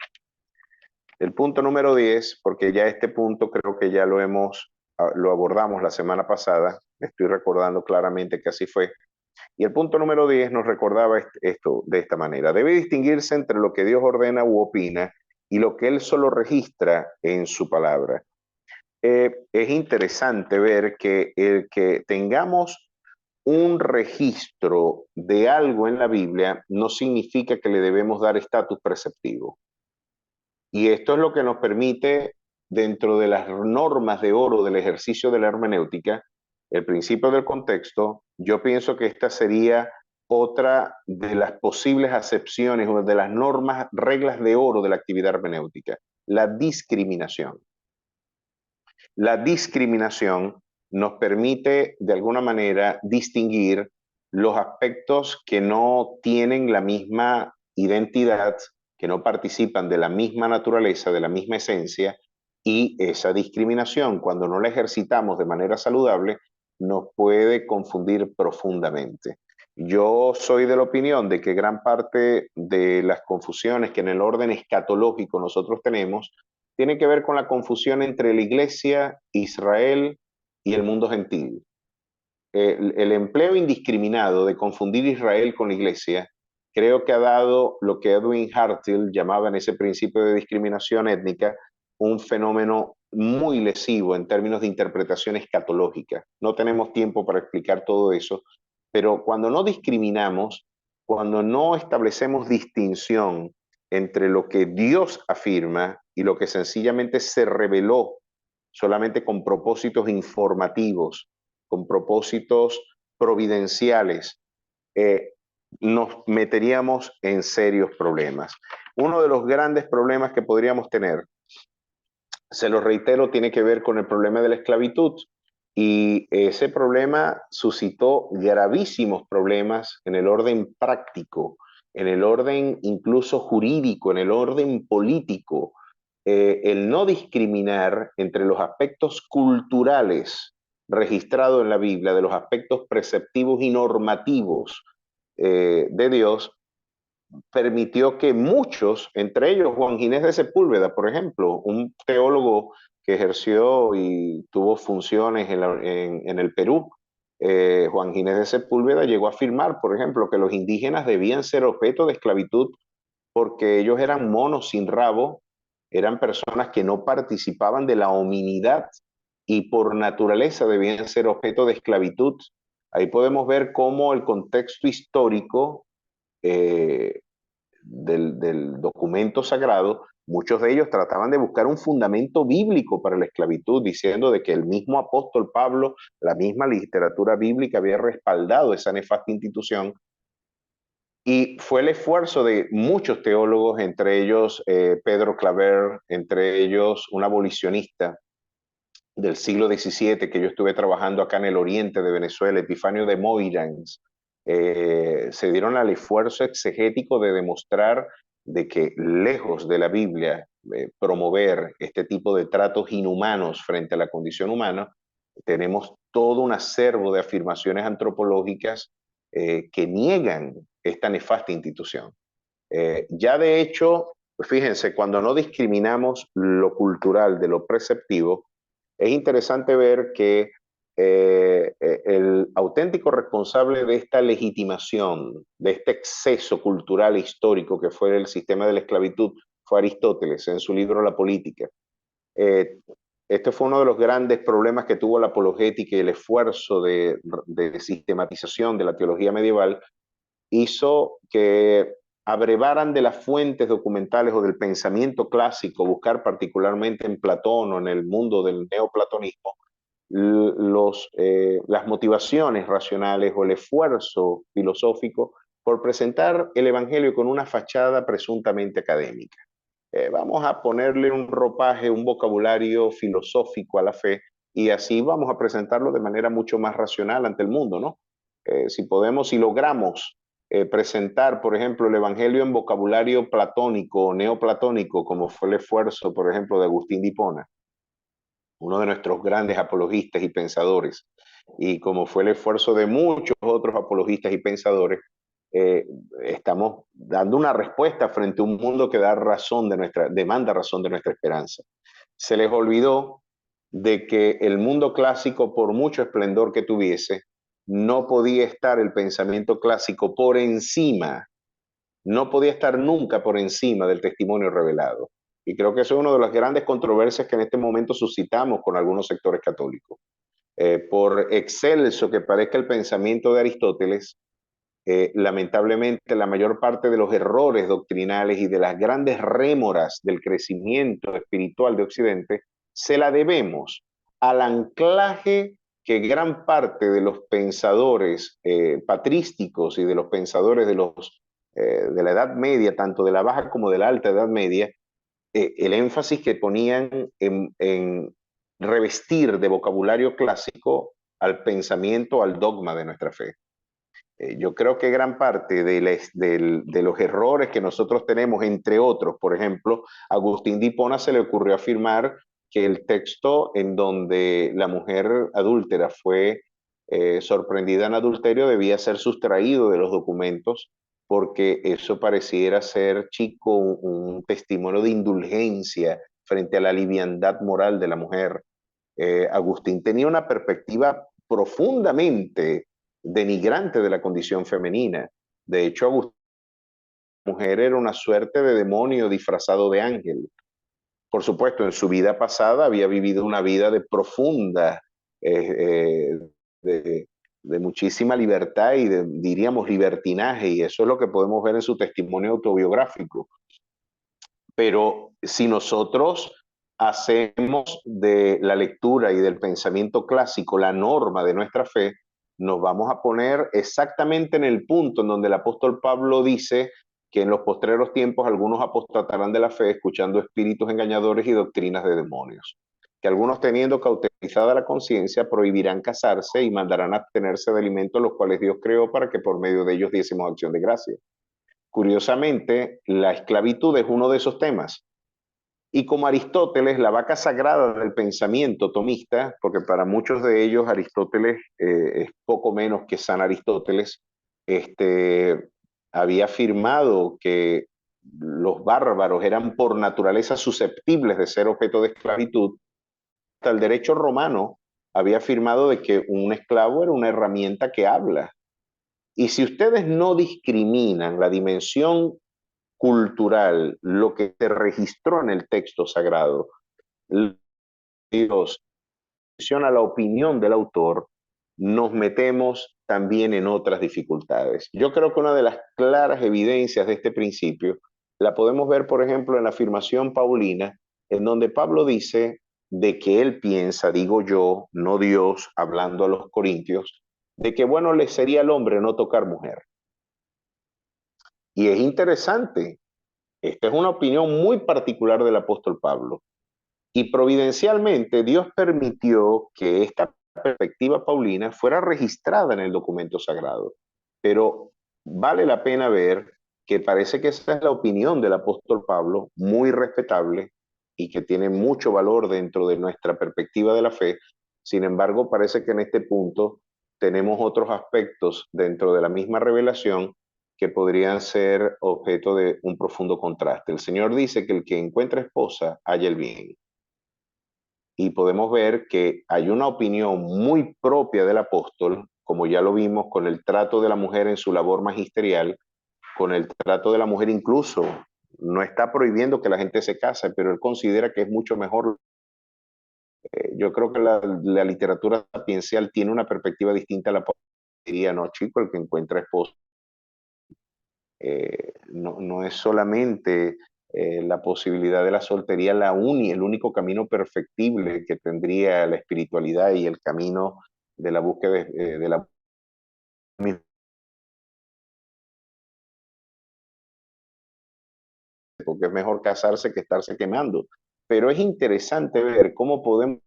El punto número 10, porque ya este punto creo que ya lo abordamos la semana pasada, estoy recordando claramente que así fue, y el punto número 10 nos recordaba esto de esta manera. Debe distinguirse entre lo que Dios ordena u opina y lo que Él solo registra en su palabra. Es interesante ver que el que tengamos un registro de algo en la Biblia no significa que le debemos dar estatus preceptivo. Y esto es lo que nos permite, dentro de las normas de oro del ejercicio de la hermenéutica, el principio del contexto, yo pienso que esta sería otra de las posibles acepciones o de las normas, reglas de oro de la actividad hermenéutica, la discriminación. La discriminación nos permite, de alguna manera, distinguir los aspectos que no tienen la misma identidad, que no participan de la misma naturaleza, de la misma esencia, y esa discriminación, cuando no la ejercitamos de manera saludable, nos puede confundir profundamente. Yo soy de la opinión de que gran parte de las confusiones que en el orden escatológico nosotros tenemos tiene que ver con la confusión entre la iglesia, Israel y el mundo gentil. El empleo indiscriminado de confundir Israel con la iglesia creo que ha dado lo que Edwin Hartill llamaba en ese principio de discriminación étnica un fenómeno muy lesivo en términos de interpretación escatológica. No tenemos tiempo para explicar todo eso, pero cuando no discriminamos, cuando no establecemos distinción entre lo que Dios afirma y lo que sencillamente se reveló solamente con propósitos informativos, con propósitos providenciales, eh, nos meteríamos en serios problemas. Uno de los grandes problemas que podríamos tener, se lo reitero, tiene que ver con el problema de la esclavitud. Y ese problema suscitó gravísimos problemas en el orden práctico, en el orden incluso jurídico, en el orden político. El no discriminar entre los aspectos culturales registrados en la Biblia, de los aspectos preceptivos y normativos de Dios, permitió que muchos, entre ellos Juan Ginés de Sepúlveda, por ejemplo, un teólogo que ejerció y tuvo funciones en el Perú, Juan Ginés de Sepúlveda llegó a afirmar, por ejemplo, que los indígenas debían ser objeto de esclavitud porque ellos eran monos sin rabo, eran personas que no participaban de la hominidad y por naturaleza debían ser objeto de esclavitud. Ahí podemos ver cómo el contexto histórico eh, del documento sagrado, muchos de ellos trataban de buscar un fundamento bíblico para la esclavitud, diciendo de que el mismo apóstol Pablo, la misma literatura bíblica había respaldado esa nefasta institución. Y fue el esfuerzo de muchos teólogos, entre ellos Pedro Claver, entre ellos un abolicionista del siglo XVII que yo estuve trabajando acá en el oriente de Venezuela, Epifanio de Moirans, se dieron al esfuerzo exegético de demostrar de que lejos de la Biblia promover este tipo de tratos inhumanos frente a la condición humana, tenemos todo un acervo de afirmaciones antropológicas que niegan esta nefasta institución. Ya de hecho, fíjense, cuando no discriminamos lo cultural de lo preceptivo, es interesante ver que el auténtico responsable de esta legitimación, de este exceso cultural e histórico que fue el sistema de la esclavitud, fue Aristóteles en su libro La Política. Eh, este fue uno de los grandes problemas que tuvo la apologética y el esfuerzo de sistematización de la teología medieval hizo que abrevaran de las fuentes documentales o del pensamiento clásico, buscar particularmente en Platón o en el mundo del neoplatonismo, las motivaciones racionales o el esfuerzo filosófico por presentar el Evangelio con una fachada presuntamente académica. Vamos a ponerle un ropaje, un vocabulario filosófico a la fe y así vamos a presentarlo de manera mucho más racional ante el mundo, ¿no? Si podemos, si logramos presentar, por ejemplo, el Evangelio en vocabulario platónico o neoplatónico, como fue el esfuerzo, por ejemplo, de Agustín de Hipona, uno de nuestros grandes apologistas y pensadores, y como fue el esfuerzo de muchos otros apologistas y pensadores, eh, estamos dando una respuesta frente a un mundo que demanda razón de nuestra esperanza. Se les olvidó de que el mundo clásico, por mucho esplendor que tuviese, no podía estar el pensamiento clásico por encima, no podía estar nunca por encima del testimonio revelado. Y creo que eso es una de las grandes controversias que en este momento suscitamos con algunos sectores católicos. Por excelso que parezca el pensamiento de Aristóteles, lamentablemente la mayor parte de los errores doctrinales y de las grandes rémoras del crecimiento espiritual de Occidente se la debemos al anclaje que gran parte de los pensadores patrísticos y de los pensadores de la Edad Media, tanto de la baja como de la alta Edad Media, el énfasis que ponían en revestir de vocabulario clásico al pensamiento, al dogma de nuestra fe. Yo creo que gran parte de los errores que nosotros tenemos, entre otros, por ejemplo, a Agustín de Hipona se le ocurrió afirmar que el texto en donde la mujer adúltera fue sorprendida en adulterio debía ser sustraído de los documentos porque eso pareciera ser, chico, un testimonio de indulgencia frente a la liviandad moral de la mujer. Agustín tenía una perspectiva profundamente denigrante de la condición femenina. De hecho, Agustín, la mujer era una suerte de demonio disfrazado de ángel. Por supuesto, en su vida pasada había vivido una vida de profunda, eh, eh, de, de, muchísima libertad y diríamos, libertinaje, y eso es lo que podemos ver en su testimonio autobiográfico. Pero si nosotros hacemos de la lectura y del pensamiento clásico la norma de nuestra fe, nos vamos a poner exactamente en el punto en donde el apóstol Pablo dice que en los postreros tiempos algunos apostatarán de la fe escuchando espíritus engañadores y doctrinas de demonios. Que algunos teniendo cauterizada la conciencia prohibirán casarse y mandarán abstenerse de alimentos los cuales Dios creó para que por medio de ellos diésemos acción de gracia. Curiosamente, la esclavitud es uno de esos temas. Y como Aristóteles, la vaca sagrada del pensamiento tomista, porque para muchos de ellos Aristóteles es poco menos que San Aristóteles, había afirmado que los bárbaros eran por naturaleza susceptibles de ser objeto de esclavitud. Hasta el derecho romano había afirmado de que un esclavo era una herramienta que habla. Y si ustedes no discriminan la dimensión cultural, lo que se registró en el texto sagrado, Dios, a la opinión del autor, nos metemos también en otras dificultades. Yo creo que una de las claras evidencias de este principio la podemos ver, por ejemplo, en la afirmación paulina, en donde Pablo dice de que él piensa, digo yo, no Dios, hablando a los corintios, de que bueno le sería al hombre no tocar mujer. Y es interesante, esta es una opinión muy particular del apóstol Pablo. Y providencialmente Dios permitió que esta perspectiva paulina fuera registrada en el documento sagrado. Pero vale la pena ver que parece que esa es la opinión del apóstol Pablo, muy respetable y que tiene mucho valor dentro de nuestra perspectiva de la fe. Sin embargo, parece que en este punto tenemos otros aspectos dentro de la misma revelación que podrían ser objeto de un profundo contraste. El Señor dice que el que encuentra esposa halla el bien. Y podemos ver que hay una opinión muy propia del apóstol, como ya lo vimos con el trato de la mujer en su labor magisterial, con el trato de la mujer incluso. No está prohibiendo que la gente se case, pero él considera que es mucho mejor. Yo creo que la literatura sapiencial tiene una perspectiva distinta a la diría, no, chico, el que encuentra esposo no es solamente la posibilidad de la soltería el único camino perfectible que tendría la espiritualidad y el camino de la búsqueda de la porque es mejor casarse que estarse quemando. Pero es interesante ver cómo podemos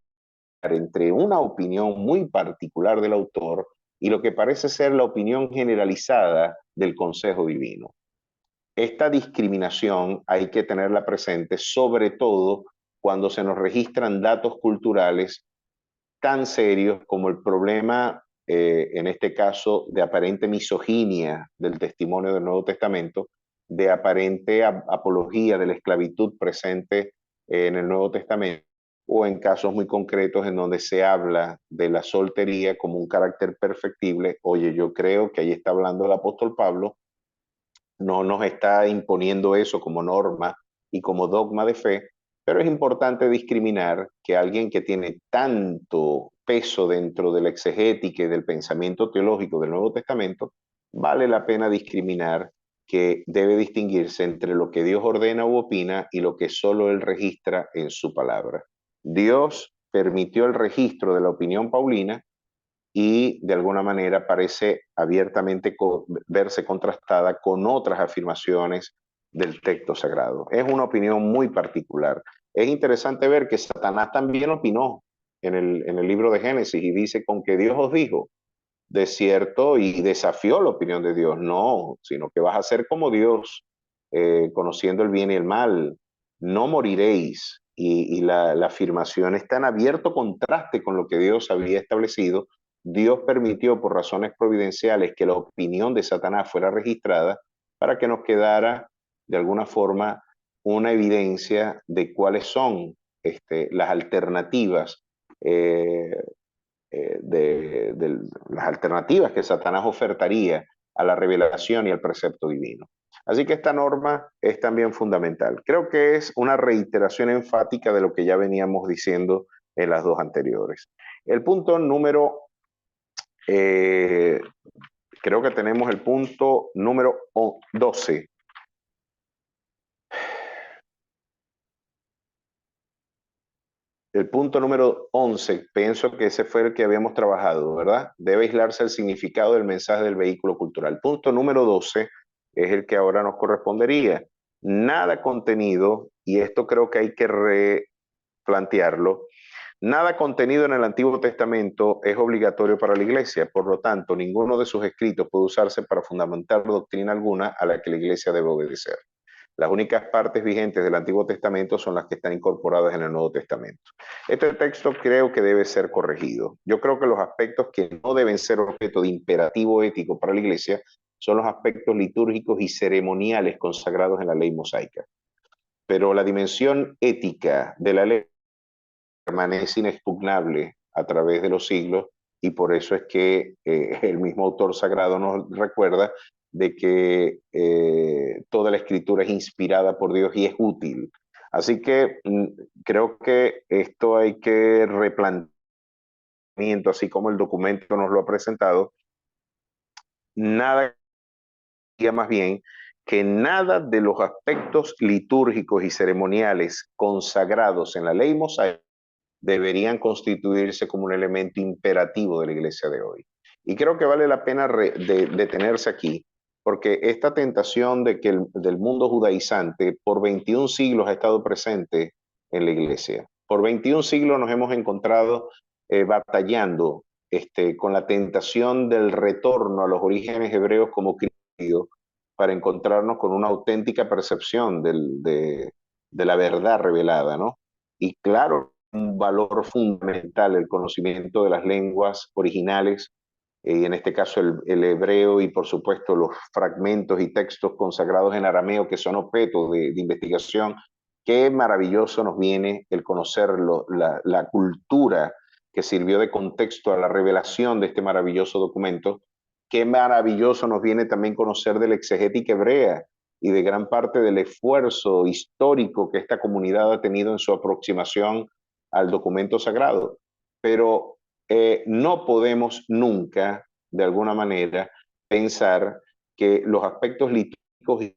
entre una opinión muy particular del autor y lo que parece ser la opinión generalizada del Consejo Divino. Esta discriminación hay que tenerla presente, sobre todo cuando se nos registran datos culturales tan serios como el problema, en este caso, de aparente misoginia del testimonio del Nuevo Testamento, de aparente apología de la esclavitud presente en el Nuevo Testamento, o en casos muy concretos en donde se habla de la soltería como un carácter perfectible. Oye, yo creo que ahí está hablando el apóstol Pablo, no nos está imponiendo eso como norma y como dogma de fe, pero es importante discriminar que alguien que tiene tanto peso dentro de la exegética y del pensamiento teológico del Nuevo Testamento, vale la pena discriminar que debe distinguirse entre lo que Dios ordena u opina y lo que solo Él registra en su palabra. Dios permitió el registro de la opinión paulina y de alguna manera parece abiertamente verse contrastada con otras afirmaciones del texto sagrado. Es una opinión muy particular. Es interesante ver que Satanás también opinó en el libro de Génesis y dice: con que Dios os dijo, de cierto, y desafió la opinión de Dios. No, sino que vas a ser como Dios, conociendo el bien y el mal. No moriréis. Y la afirmación está en abierto contraste con lo que Dios había establecido. Dios permitió por razones providenciales que la opinión de Satanás fuera registrada para que nos quedara de alguna forma una evidencia de cuáles son las alternativas, de las alternativas que Satanás ofertaría a la revelación y al precepto divino. Así que esta norma es también fundamental. Creo que es una reiteración enfática de lo que ya veníamos diciendo en las dos anteriores. El punto número, eh, creo que tenemos el punto número 12. El punto número 11, pienso que ese fue el que habíamos trabajado, ¿verdad? Debe aislarse el significado del mensaje del vehículo cultural. Punto número 12 es el que ahora nos correspondería. Nada contenido, y esto creo que hay que replantearlo, nada contenido en el Antiguo Testamento es obligatorio para la Iglesia, por lo tanto, ninguno de sus escritos puede usarse para fundamentar doctrina alguna a la que la Iglesia debe obedecer. Las únicas partes vigentes del Antiguo Testamento son las que están incorporadas en el Nuevo Testamento. Este texto creo que debe ser corregido. Yo creo que los aspectos que no deben ser objeto de imperativo ético para la Iglesia son los aspectos litúrgicos y ceremoniales consagrados en la ley mosaica. Pero la dimensión ética de la ley permanece inexpugnable a través de los siglos, y por eso es que el mismo autor sagrado nos recuerda de que toda la escritura es inspirada por Dios y es útil. Así que creo que esto hay que replantear, así como el documento nos lo ha presentado. Nada, más bien, que nada de los aspectos litúrgicos y ceremoniales consagrados en la ley mosaica deberían constituirse como un elemento imperativo de la iglesia de hoy. Y creo que vale la pena detenerse aquí, porque esta tentación de que del mundo judaizante por 21 siglos ha estado presente en la iglesia. Por 21 siglos nos hemos encontrado batallando con la tentación del retorno a los orígenes hebreos como Cristo, para encontrarnos con una auténtica percepción de la verdad revelada, ¿no? Y claro, un valor fundamental el conocimiento de las lenguas originales, y en este caso el hebreo, y por supuesto los fragmentos y textos consagrados en arameo que son objeto de investigación. Qué maravilloso nos viene el conocer la cultura que sirvió de contexto a la revelación de este maravilloso documento. Qué maravilloso nos viene también conocer de la exegética hebrea y de gran parte del esfuerzo histórico que esta comunidad ha tenido en su aproximación al documento sagrado. Pero no podemos nunca, de alguna manera, pensar que los aspectos litúrgicos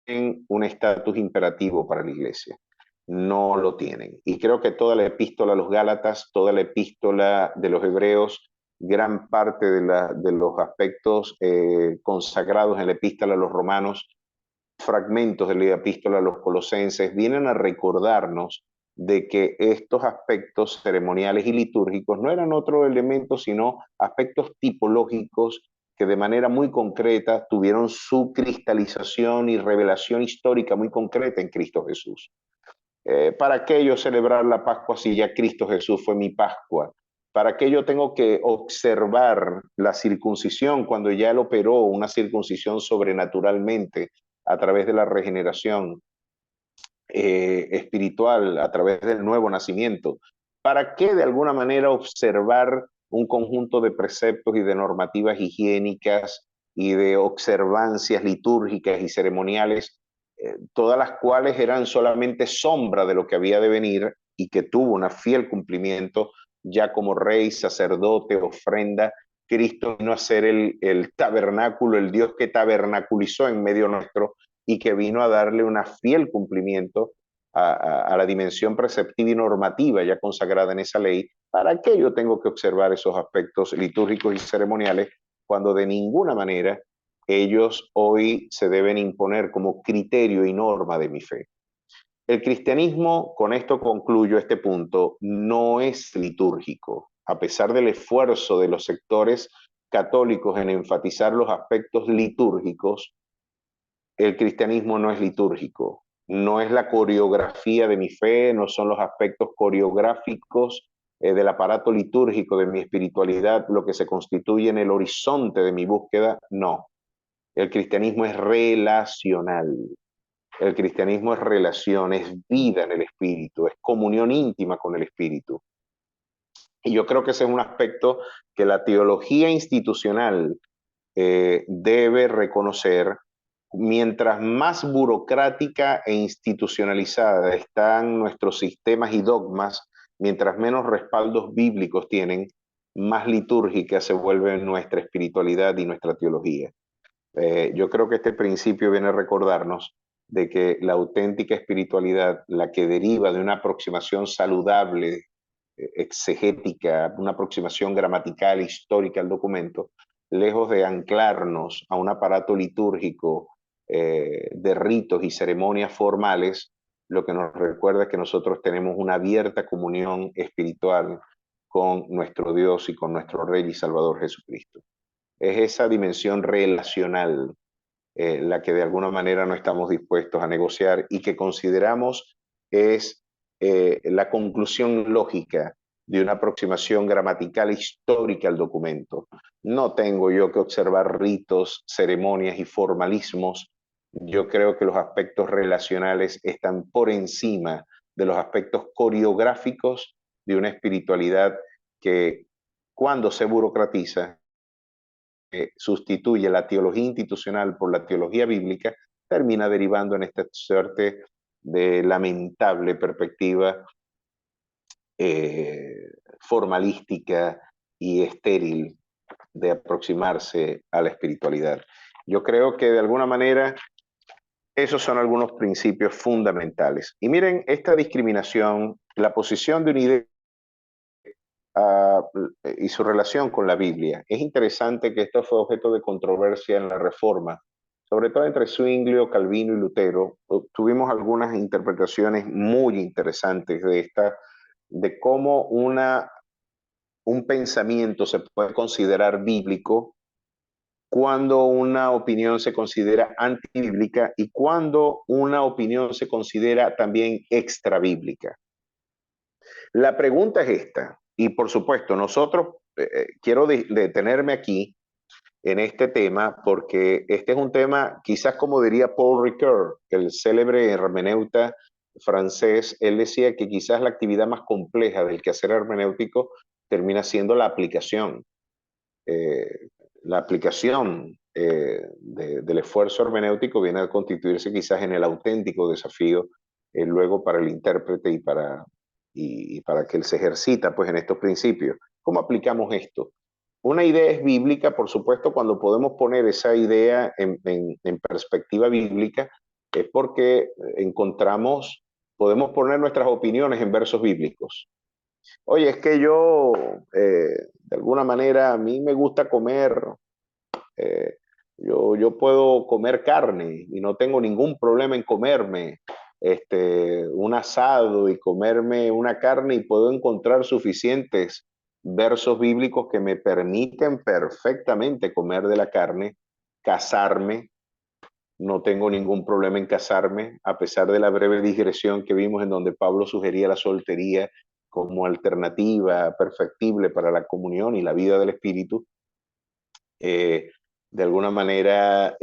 tienen un estatus imperativo para la iglesia. No lo tienen. Y creo que toda la epístola a los Gálatas, toda la epístola de los Hebreos, gran parte de los aspectos consagrados en la epístola a los romanos, fragmentos de la epístola a los colosenses, vienen a recordarnos de que estos aspectos ceremoniales y litúrgicos no eran otro elemento, sino aspectos tipológicos que de manera muy concreta tuvieron su cristalización y revelación histórica muy concreta en Cristo Jesús. ¿Para qué yo celebrar la Pascua si ya Cristo Jesús fue mi Pascua? ¿Para qué yo tengo que observar la circuncisión cuando ya Él operó una circuncisión sobrenaturalmente a través de la regeneración espiritual, a través del nuevo nacimiento? ¿Para qué de alguna manera observar un conjunto de preceptos y de normativas higiénicas y de observancias litúrgicas y ceremoniales, todas las cuales eran solamente sombra de lo que había de venir y que tuvo un fiel cumplimiento ya como rey, sacerdote, ofrenda? Cristo vino a ser el tabernáculo, el Dios que tabernaculizó en medio nuestro y que vino a darle un fiel cumplimiento a la dimensión preceptiva y normativa ya consagrada en esa ley. ¿Para qué yo tengo que observar esos aspectos litúrgicos y ceremoniales cuando de ninguna manera ellos hoy se deben imponer como criterio y norma de mi fe? El cristianismo, con esto concluyo este punto, no es litúrgico, a pesar del esfuerzo de los sectores católicos en enfatizar los aspectos litúrgicos. El cristianismo no es litúrgico, no es la coreografía de mi fe, no son los aspectos coreográficos del aparato litúrgico de mi espiritualidad lo que se constituye en el horizonte de mi búsqueda. No, el cristianismo es relacional. El cristianismo es relación, es vida en el espíritu, es comunión íntima con el espíritu. Y yo creo que ese es un aspecto que la teología institucional debe reconocer. Mientras más burocrática e institucionalizada están nuestros sistemas y dogmas, mientras menos respaldos bíblicos tienen, más litúrgica se vuelve nuestra espiritualidad y nuestra teología. Yo creo que este principio viene a recordarnos de que la auténtica espiritualidad, la que deriva de una aproximación saludable, exegética, una aproximación gramatical, histórica al documento, lejos de anclarnos a un aparato litúrgico de ritos y ceremonias formales, lo que nos recuerda es que nosotros tenemos una abierta comunión espiritual con nuestro Dios y con nuestro Rey y Salvador Jesucristo. Es esa dimensión relacional la que de alguna manera no estamos dispuestos a negociar y que consideramos es la conclusión lógica de una aproximación gramatical histórica al documento. No tengo yo que observar ritos, ceremonias y formalismos. Yo creo que los aspectos relacionales están por encima de los aspectos coreográficos de una espiritualidad que, cuando se burocratiza, sustituye la teología institucional por la teología bíblica, termina derivando en esta suerte de lamentable perspectiva formalística y estéril de aproximarse a la espiritualidad. Yo creo que de alguna manera esos son algunos principios fundamentales. Y miren, esta discriminación, la posición de una idea y su relación con la Biblia. Es interesante que esto fue objeto de controversia en la Reforma, sobre todo entre Zwinglio, Calvino y Lutero. Tuvimos algunas interpretaciones muy interesantes de cómo un pensamiento se puede considerar bíblico, cuando una opinión se considera antibíblica y cuando una opinión se considera también extrabíblica. La pregunta es esta, y por supuesto, nosotros, quiero detenerme aquí en este tema, porque este es un tema, quizás como diría Paul Ricoeur, el célebre hermeneuta francés, él decía que quizás la actividad más compleja del quehacer hermenéutico termina siendo la aplicación. La aplicación del esfuerzo hermenéutico viene a constituirse quizás en el auténtico desafío luego para el intérprete y para que él se ejercita pues en estos principios. ¿Cómo aplicamos esto? Una idea es bíblica, por supuesto, cuando podemos poner esa idea en perspectiva bíblica, es porque podemos poner nuestras opiniones en versos bíblicos. Oye, es que yo de alguna manera a mí me gusta comer, eh, yo puedo comer carne y no tengo ningún problema en comerme un asado y comerme una carne y puedo encontrar suficientes versos bíblicos que me permiten perfectamente comer de la carne, casarme, no tengo ningún problema en casarme, a pesar de la breve digresión que vimos en donde Pablo sugería la soltería como alternativa perfectible para la comunión y la vida del Espíritu. eh, de alguna manera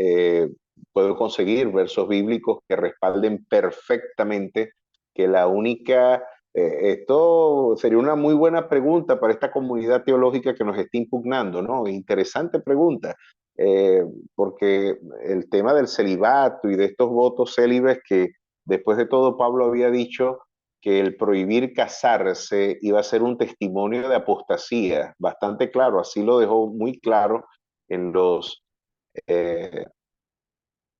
puedo conseguir versos bíblicos que respalden perfectamente que la única, esto sería una muy buena pregunta para esta comunidad teológica que nos está impugnando, ¿no? Interesante pregunta, eh, porque el tema del celibato y de estos votos célibes que después de todo Pablo había dicho que el prohibir casarse iba a ser un testimonio de apostasía, bastante claro, así lo dejó muy claro en los... Eh,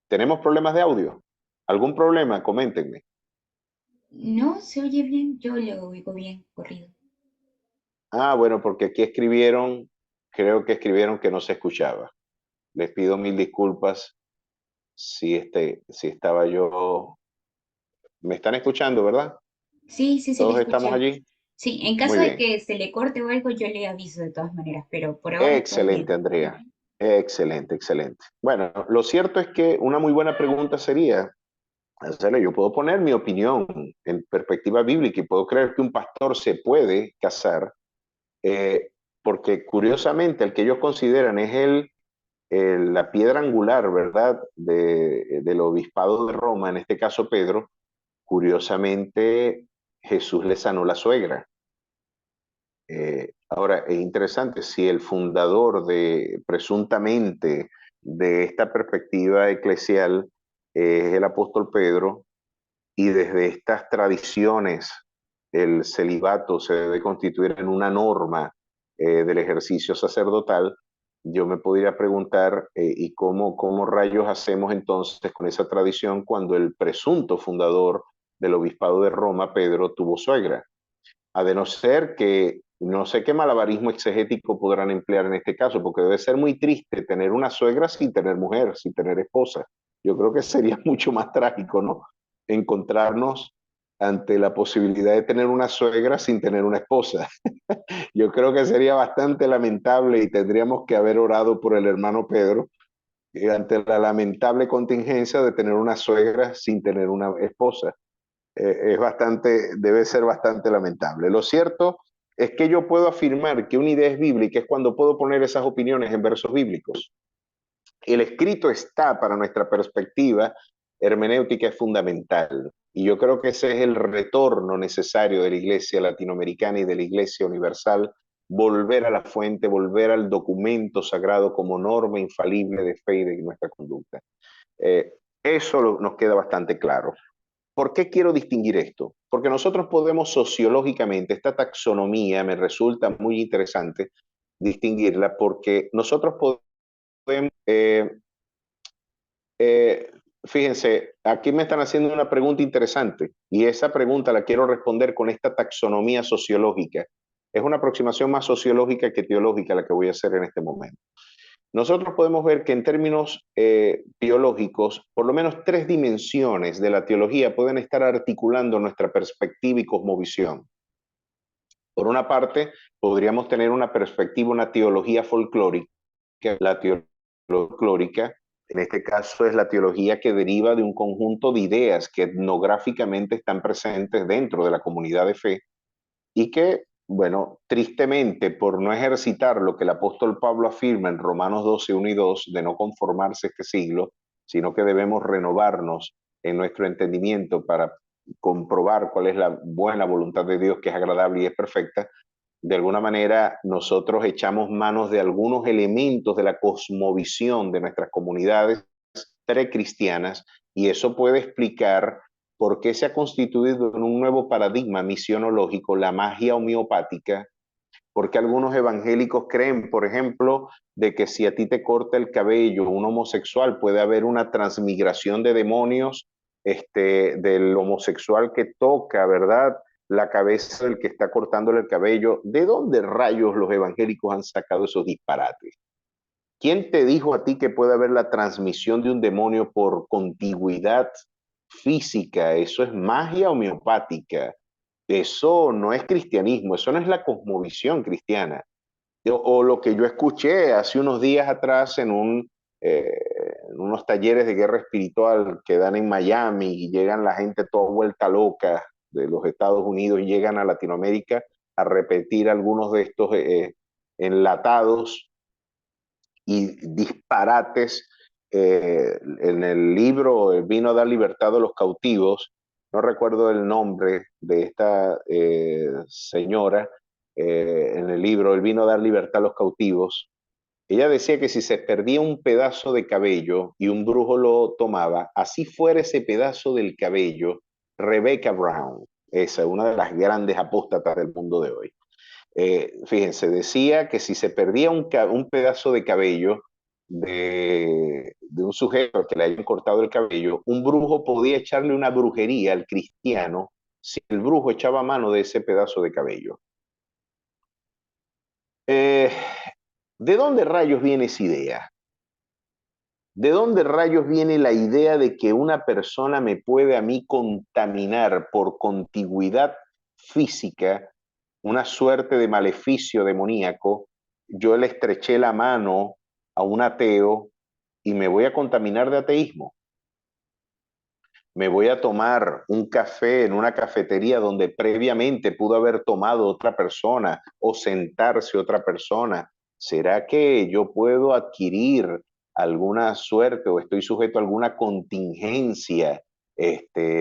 ¿Tenemos problemas de audio? ¿Algún problema? Coméntenme. No, se oye bien, yo lo oigo bien, corrido. Ah, bueno, porque aquí escribieron, creo que escribieron que no se escuchaba. Les pido mil disculpas si estaba yo... ¿Me están escuchando, verdad? Sí, sí, se le ¿Todos estamos escucha. allí? Sí, en caso Muy de bien. que se le corte o algo, yo le aviso de todas maneras, pero por ahora todo Excelente, bien. Andrea. Excelente, excelente. Bueno, lo cierto es que una muy buena pregunta sería, hacerle, yo puedo poner mi opinión en perspectiva bíblica y puedo creer que un pastor se puede casar, eh, porque curiosamente el que ellos consideran es la piedra angular, ¿verdad?, del obispado de Roma, en este caso Pedro. Curiosamente Jesús le sanó la suegra. Ahora, es interesante, si el fundador de, presuntamente, de esta perspectiva eclesial es el apóstol Pedro, y desde estas tradiciones el celibato se debe constituir en una norma del ejercicio sacerdotal, yo me podría preguntar, ¿y cómo rayos hacemos entonces con esa tradición cuando el presunto fundador del obispado de Roma, Pedro, tuvo suegra? A de no ser que no sé qué malabarismo exegético podrán emplear en este caso, porque debe ser muy triste tener una suegra sin tener mujer, sin tener esposa. Yo creo que sería mucho más trágico, ¿no? Encontrarnos ante la posibilidad de tener una suegra sin tener una esposa. Yo creo que sería bastante lamentable y tendríamos que haber orado por el hermano Pedro ante la lamentable contingencia de tener una suegra sin tener una esposa. Es bastante, debe ser bastante lamentable. Lo cierto es que yo puedo afirmar que una idea es bíblica es cuando puedo poner esas opiniones en versos bíblicos. El escrito está, para nuestra perspectiva hermenéutica, es fundamental. Y yo creo que ese es el retorno necesario de la iglesia latinoamericana y de la iglesia universal, volver a la fuente, volver al documento sagrado como norma infalible de fe y de nuestra conducta. Eso nos queda bastante claro. ¿Por qué quiero distinguir esto? Porque nosotros podemos sociológicamente, esta taxonomía me resulta muy interesante distinguirla porque nosotros podemos, eh, fíjense, aquí me están haciendo una pregunta interesante y esa pregunta la quiero responder con esta taxonomía sociológica. Es una aproximación más sociológica que teológica la que voy a hacer en este momento. Nosotros podemos ver que en términos teológicos, por lo menos tres dimensiones de la teología pueden estar articulando nuestra perspectiva y cosmovisión. Por una parte, podríamos tener una perspectiva, una teología folclórica. La teología folclórica, en este caso, es la teología que deriva de un conjunto de ideas que etnográficamente están presentes dentro de la comunidad de fe y que, bueno, tristemente, por no ejercitar lo que el apóstol Pablo afirma en Romanos 12, 1 y 2, de no conformarse a este siglo, sino que debemos renovarnos en nuestro entendimiento para comprobar cuál es la buena voluntad de Dios, que es agradable y es perfecta. De alguna manera, nosotros echamos manos de algunos elementos de la cosmovisión de nuestras comunidades precristianas, y eso puede explicar por qué se ha constituido en un nuevo paradigma misionológico la magia homeopática, porque algunos evangélicos creen, por ejemplo, de que si a ti te corta el cabello un homosexual, puede haber una transmigración de demonios del homosexual que toca, ¿verdad?, la cabeza del que está cortándole el cabello. ¿De dónde rayos los evangélicos han sacado esos disparates? ¿Quién te dijo a ti que puede haber la transmisión de un demonio por contigüidad física? Eso es magia homeopática. Eso no es cristianismo, eso no es la cosmovisión cristiana. O lo que yo escuché hace unos días atrás eh, en unos talleres de guerra espiritual que dan en Miami y llegan la gente toda vuelta loca de los Estados Unidos y llegan a Latinoamérica a repetir algunos de estos enlatados y disparates. En el libro El vino a dar libertad a los cautivos, no recuerdo el nombre de esta señora, en el libro El vino a dar libertad a los cautivos, ella decía que si se perdía un pedazo de cabello y un brujo lo tomaba, así fuera ese pedazo del cabello, Rebecca Brown, esa, una de las grandes apóstatas del mundo de hoy. Fíjense, decía que si se perdía un pedazo de cabello de un sujeto al que le hayan cortado el cabello, un brujo podía echarle una brujería al cristiano si el brujo echaba mano de ese pedazo de cabello. Eh, ¿De dónde rayos viene esa idea? ¿De dónde rayos viene la idea de que una persona me puede a mí contaminar por contigüidad física, una suerte de maleficio demoníaco? Yo le estreché la mano a un ateo y me voy a contaminar de ateísmo. Me voy a tomar un café en una cafetería donde previamente pudo haber tomado otra persona o sentarse otra persona. ¿Será que yo puedo adquirir alguna suerte o estoy sujeto a alguna contingencia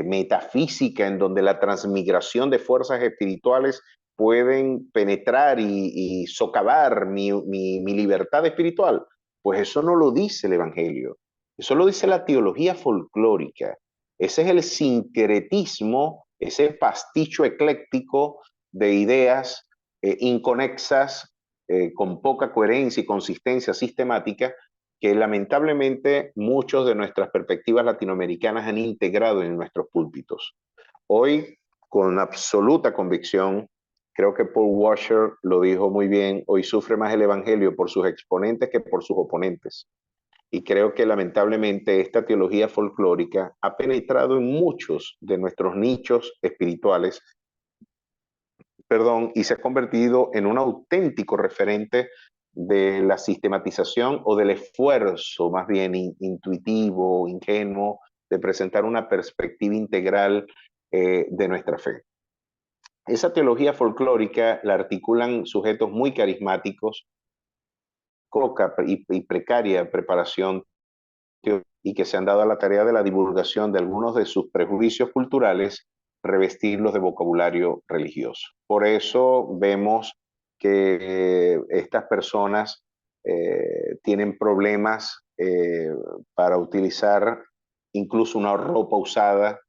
metafísica en donde la transmigración de fuerzas espirituales pueden penetrar y socavar mi libertad espiritual? Pues eso no lo dice el Evangelio, eso lo dice la teología folclórica. Ese es el sincretismo, ese pasticho ecléctico de ideas inconexas, con poca coherencia y consistencia sistemática, que lamentablemente muchos de nuestras perspectivas latinoamericanas han integrado en nuestros púlpitos. Hoy, con absoluta convicción, creo que Paul Washer lo dijo muy bien, hoy sufre más el Evangelio por sus exponentes que por sus oponentes. Y creo que lamentablemente esta teología folclórica ha penetrado en muchos de nuestros nichos espirituales, perdón, y se ha convertido en un auténtico referente de la sistematización o del esfuerzo más bien intuitivo, ingenuo, de presentar una perspectiva integral de nuestra fe. Esa teología folclórica la articulan sujetos muy carismáticos, poca y precaria preparación y que se han dado a la tarea de la divulgación de algunos de sus prejuicios culturales, revestirlos de vocabulario religioso. Por eso vemos que estas personas tienen problemas para utilizar incluso una ropa usada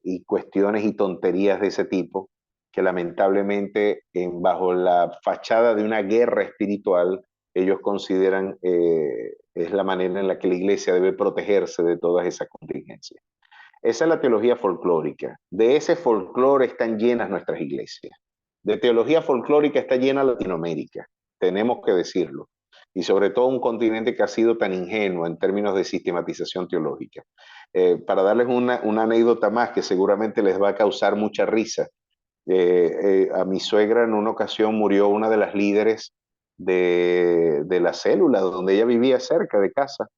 y cuestiones y tonterías de ese tipo, que lamentablemente bajo la fachada de una guerra espiritual, ellos consideran es la manera en la que la iglesia debe protegerse de todas esas contingencias. Esa es la teología folclórica. De ese folclore están llenas nuestras iglesias. De teología folclórica está llena Latinoamérica, tenemos que decirlo. Y sobre todo un continente que ha sido tan ingenuo en términos de sistematización teológica. Para darles una anécdota más que seguramente les va a causar mucha risa. A mi suegra en una ocasión murió una de las líderes de la célula donde ella vivía cerca de casa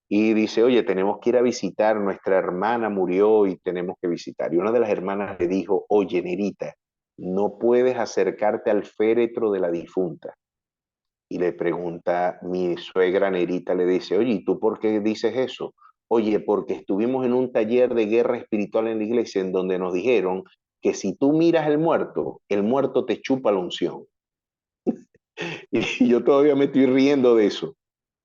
y dice, oye, tenemos que ir a visitar, nuestra hermana murió y tenemos que visitar. Y una de las hermanas le dijo, oye, Nerita, no puedes acercarte al féretro de la difunta. Y le pregunta mi suegra Nerita, le dice, oye, ¿y tú por qué dices eso? Oye, porque estuvimos en un taller de guerra espiritual en la iglesia en donde nos dijeron que si tú miras el muerto te chupa la unción. Y yo todavía me estoy riendo de eso,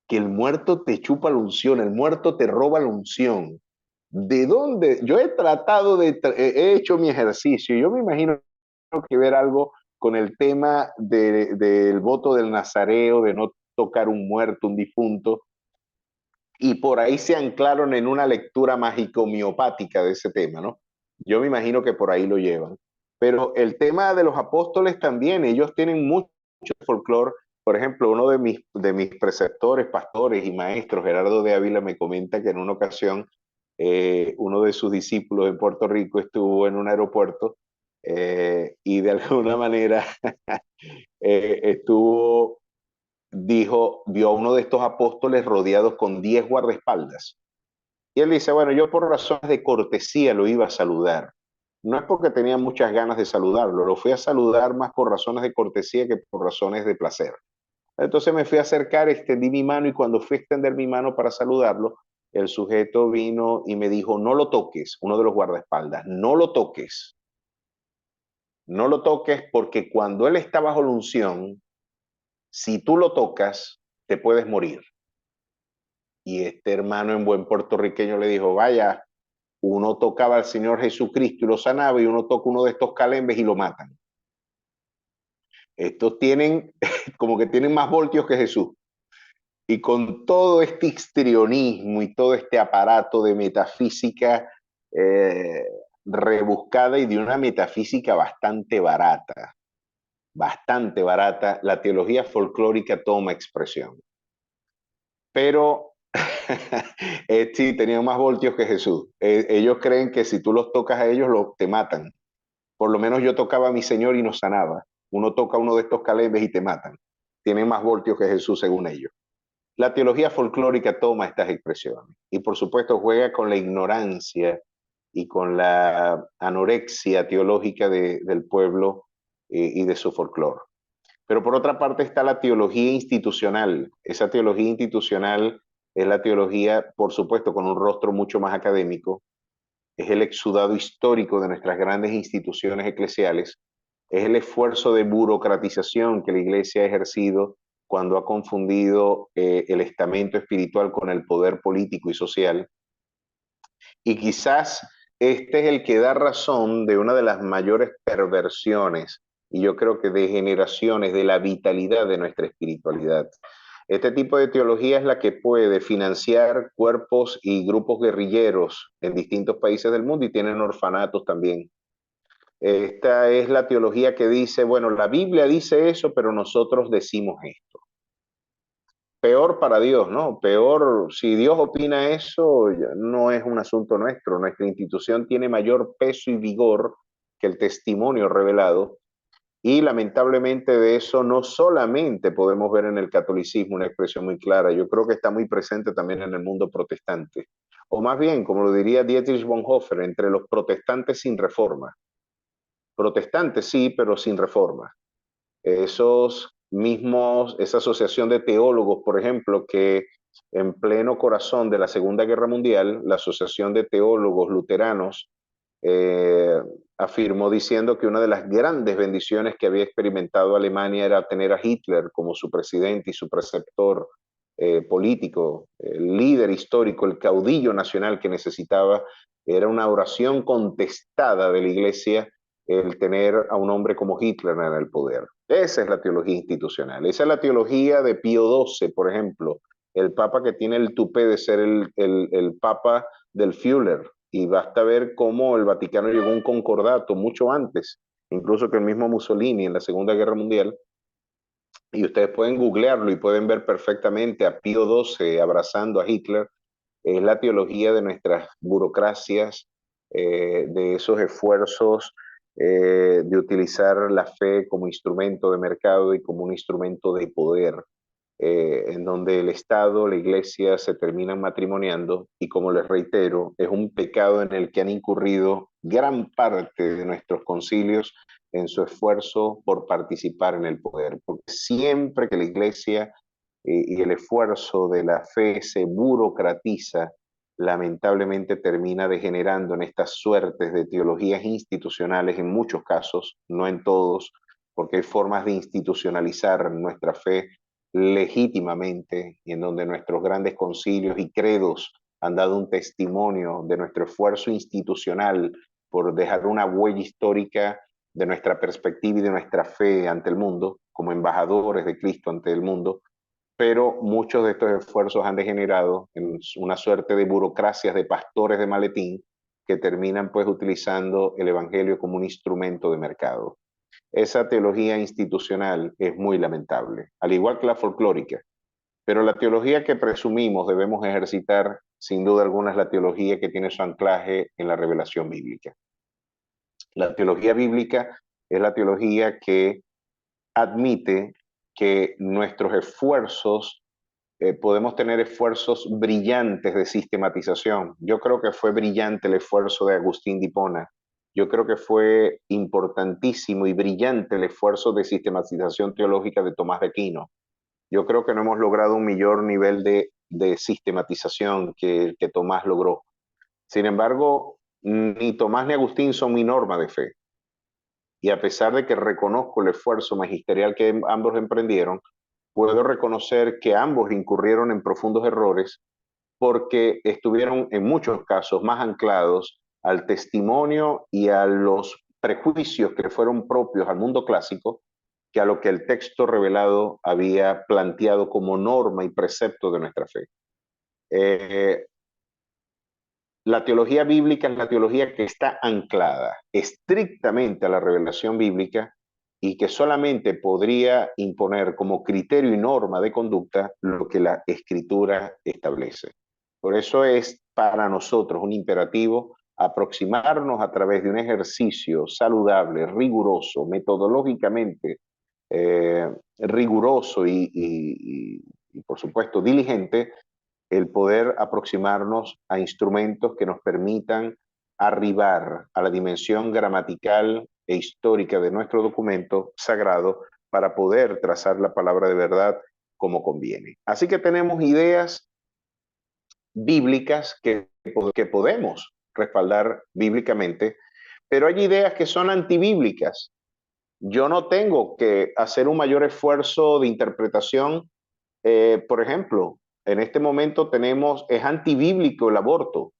que el muerto te chupa la unción, el muerto te roba la unción. ¿De dónde? Yo he tratado he hecho mi ejercicio, yo me imagino que ver algo con el tema del voto del nazareo, de no tocar un muerto, un difunto, y por ahí se anclaron en una lectura mágico-miopática de ese tema, ¿no? Yo me imagino que por ahí lo llevan. Pero el tema de los apóstoles también, ellos tienen mucho folclore. Por ejemplo, uno de mis preceptores, pastores y maestros, Gerardo de Ávila, me comenta que en una ocasión uno de sus discípulos en Puerto Rico estuvo en un aeropuerto y de alguna manera estuvo, dijo, vio a uno de estos apóstoles rodeados con 10 guardaespaldas. Y él dice, bueno, yo por razones de cortesía lo iba a saludar. No es porque tenía muchas ganas de saludarlo, lo fui a saludar más por razones de cortesía que por razones de placer. Entonces me fui a acercar, extendí mi mano y cuando fui a extender mi mano para saludarlo, el sujeto vino y me dijo, no lo toques, uno de los guardaespaldas, no lo toques porque cuando él está bajo la unción, si tú lo tocas, te puedes morir. Y este hermano en buen puertorriqueño le dijo, vaya, uno tocaba al Señor Jesucristo y lo sanaba y uno toca uno de estos calembes y lo matan. Estos tienen, como que tienen más voltios que Jesús. Y con todo este histrionismo y todo este aparato de metafísica eh, rebuscada y de una metafísica bastante barata, la teología folclórica toma expresión. Pero sí, tenían más voltios que Jesús. Ellos creen que si tú los tocas a ellos, te matan. Por lo menos yo tocaba a mi Señor y nos sanaba. Uno toca uno de estos calembes y te matan. Tienen más voltios que Jesús, según ellos. La teología folclórica toma estas expresiones y por supuesto juega con la ignorancia y con la anorexia teológica del pueblo y de su folclore. Pero por otra parte está la teología institucional. Esa teología institucional es la teología, por supuesto, con un rostro mucho más académico, es el exudado histórico de nuestras grandes instituciones eclesiales, es el esfuerzo de burocratización que la Iglesia ha ejercido cuando ha confundido el estamento espiritual con el poder político y social. Y quizás este es el que da razón de una de las mayores perversiones y yo creo que degeneraciones de la vitalidad de nuestra espiritualidad. Este tipo de teología es la que puede financiar cuerpos y grupos guerrilleros en distintos países del mundo y tienen orfanatos también. Esta es la teología que dice, bueno, la Biblia dice eso, pero nosotros decimos esto. Peor para Dios, ¿no? Peor, si Dios opina eso, no es un asunto nuestro. Nuestra institución tiene mayor peso y vigor que el testimonio revelado. Y lamentablemente de eso no solamente podemos ver en el catolicismo una expresión muy clara, yo creo que está muy presente también en el mundo protestante. O más bien, como lo diría Dietrich Bonhoeffer, entre los protestantes sin reforma. Protestantes sí, pero sin reforma. Esos mismos, esa asociación de teólogos, por ejemplo, que en pleno corazón de la Segunda Guerra Mundial, la Asociación de Teólogos Luteranos eh, afirmó diciendo que una de las grandes bendiciones que había experimentado Alemania era tener a Hitler como su presidente y su preceptor político, el líder histórico, el caudillo nacional que necesitaba. Era una oración contestada de la Iglesia el tener a un hombre como Hitler en el poder. Esa es la teología institucional. Esa es la teología de Pío XII, por ejemplo, el papa que tiene el tupé de ser el papa del Führer. Y basta ver cómo el Vaticano llegó a un concordato mucho antes, incluso que el mismo Mussolini en la Segunda Guerra Mundial. Y ustedes pueden googlearlo y pueden ver perfectamente a Pío XII abrazando a Hitler. Es la teología de nuestras burocracias, de esos esfuerzos de utilizar la fe como instrumento de mercado y como un instrumento de poder, en donde el Estado, la Iglesia se terminan matrimoniando y como les reitero, es un pecado en el que han incurrido gran parte de nuestros concilios en su esfuerzo por participar en el poder, porque siempre que la Iglesia y el esfuerzo de la fe se burocratiza, lamentablemente termina degenerando en estas suertes de teologías institucionales en muchos casos, no en todos, porque hay formas de institucionalizar nuestra fe legítimamente y en donde nuestros grandes concilios y credos han dado un testimonio de nuestro esfuerzo institucional por dejar una huella histórica de nuestra perspectiva y de nuestra fe ante el mundo, como embajadores de Cristo ante el mundo, pero muchos de estos esfuerzos han degenerado en una suerte de burocracias de pastores de maletín que terminan pues utilizando el evangelio como un instrumento de mercado. Esa teología institucional es muy lamentable, al igual que la folclórica. Pero la teología que presumimos debemos ejercitar, sin duda alguna, es la teología que tiene su anclaje en la revelación bíblica. La teología bíblica es la teología que admite que nuestros esfuerzos, podemos tener esfuerzos brillantes de sistematización. Yo creo que fue brillante el esfuerzo de Agustín de Hipona. Yo creo que fue importantísimo y brillante el esfuerzo de sistematización teológica de Tomás de Aquino. Yo creo que no hemos logrado un mayor nivel de sistematización que Tomás logró. Sin embargo, ni Tomás ni Agustín son mi norma de fe. Y a pesar de que reconozco el esfuerzo magisterial que ambos emprendieron, puedo reconocer que ambos incurrieron en profundos errores porque estuvieron en muchos casos más anclados al testimonio y a los prejuicios que fueron propios al mundo clásico que a lo que el texto revelado había planteado como norma y precepto de nuestra fe. La teología bíblica es la teología que está anclada estrictamente a la revelación bíblica y que solamente podría imponer como criterio y norma de conducta lo que la escritura establece. Por eso es para nosotros un imperativo aproximarnos a través de un ejercicio saludable, riguroso, metodológicamente riguroso y, por supuesto, diligente, el poder aproximarnos a instrumentos que nos permitan arribar a la dimensión gramatical e histórica de nuestro documento sagrado para poder trazar la palabra de verdad como conviene. Así que tenemos ideas bíblicas que podemos respaldar bíblicamente, pero hay ideas que son antibíblicas. Yo no tengo que hacer un mayor esfuerzo de interpretación. Por ejemplo, en este momento es antibíblico el aborto,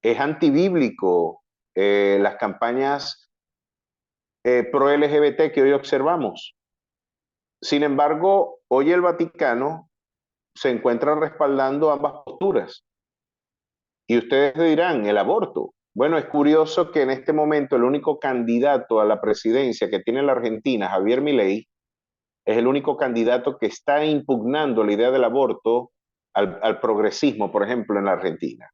es antibíblico las campañas pro-LGBT que hoy observamos. Sin embargo, hoy el Vaticano se encuentra respaldando ambas posturas. Y ustedes dirán, el aborto. Bueno, es curioso que en este momento el único candidato a la presidencia que tiene la Argentina, Javier Milei, es el único candidato que está impugnando la idea del aborto al progresismo, por ejemplo, en la Argentina.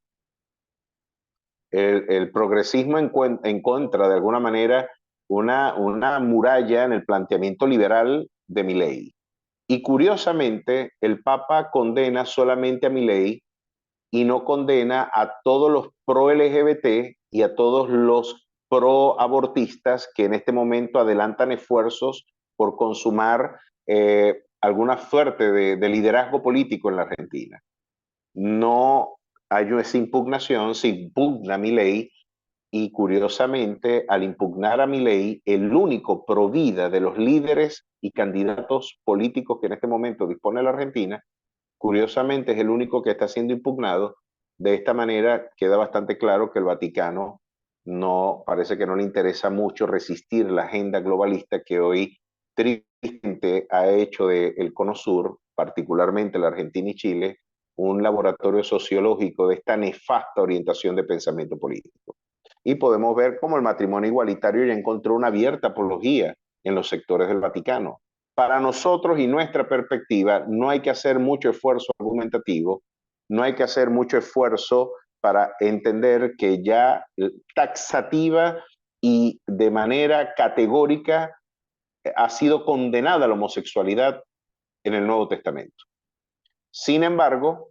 El progresismo en contra, de alguna manera, una muralla en el planteamiento liberal de Milei. Y curiosamente, el Papa condena solamente a Milei y no condena a todos los pro-LGBT y a todos los pro-abortistas que en este momento adelantan esfuerzos por consumar alguna suerte de liderazgo político en la Argentina. No hay esa impugnación, se impugna a Milei y curiosamente al impugnar a Milei, el único pro vida de los líderes y candidatos políticos que en este momento dispone la Argentina, curiosamente es el único que está siendo impugnado. De esta manera queda bastante claro que el Vaticano no parece que no le interesa mucho resistir la agenda globalista que hoy tristemente ha hecho del Cono Sur, particularmente la Argentina y Chile, un laboratorio sociológico de esta nefasta orientación de pensamiento político. Y podemos ver cómo el matrimonio igualitario ya encontró una abierta apología en los sectores del Vaticano. Para nosotros y nuestra perspectiva, no hay que hacer mucho esfuerzo argumentativo, no hay que hacer mucho esfuerzo para entender que ya taxativa y de manera categórica ha sido condenada la homosexualidad en el Nuevo Testamento. Sin embargo,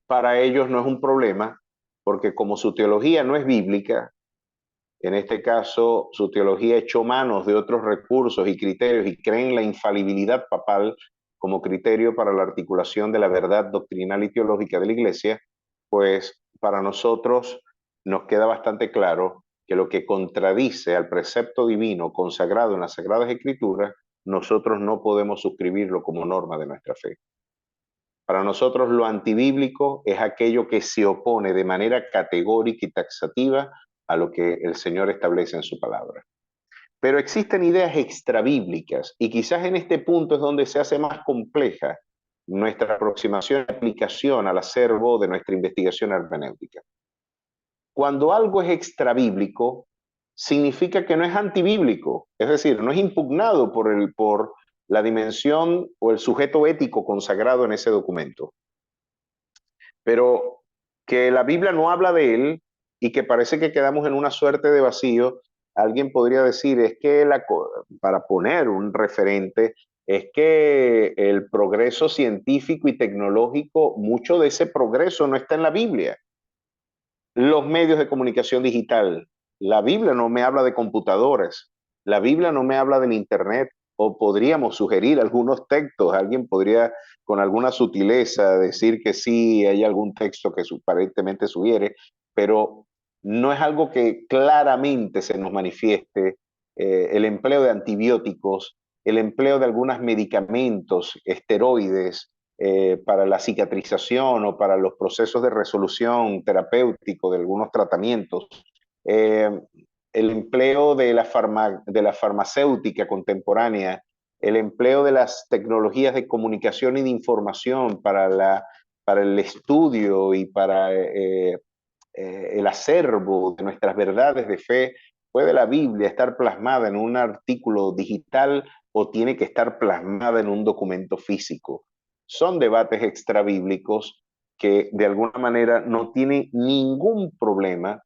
para ellos no es un problema, porque como su teología no es bíblica, en este caso su teología echó manos de otros recursos y criterios y creen la infalibilidad papal como criterio para la articulación de la verdad doctrinal y teológica de la Iglesia, pues para nosotros nos queda bastante claro que lo que contradice al precepto divino consagrado en las Sagradas Escrituras, nosotros no podemos suscribirlo como norma de nuestra fe. Para nosotros lo antibíblico es aquello que se opone de manera categórica y taxativa a lo que el Señor establece en su palabra. Pero existen ideas extrabíblicas y quizás en este punto es donde se hace más compleja nuestra aproximación y aplicación al acervo de nuestra investigación hermenéutica. Cuando algo es extrabíblico, significa que no es antibíblico, es decir, no es impugnado por la dimensión o el sujeto ético consagrado en ese documento. Pero que la Biblia no habla de él y que parece que quedamos en una suerte de vacío, alguien podría decir, es que para poner un referente, es que el progreso científico y tecnológico, mucho de ese progreso no está en la Biblia. Los medios de comunicación digital, la Biblia no me habla de computadoras, la Biblia no me habla del Internet, o podríamos sugerir algunos textos, alguien podría con alguna sutileza decir que sí, hay algún texto que aparentemente sugiere, pero no es algo que claramente se nos manifieste. El empleo de antibióticos, el empleo de algunos medicamentos, esteroides, para la cicatrización o para los procesos de resolución terapéutico de algunos tratamientos, eh, el empleo de la farmacéutica contemporánea, el empleo de las tecnologías de comunicación y de información para el estudio y para el acervo de nuestras verdades de fe. ¿Puede la Biblia estar plasmada en un artículo digital o tiene que estar plasmada en un documento físico? Son debates extrabíblicos que de alguna manera no tienen ningún problema.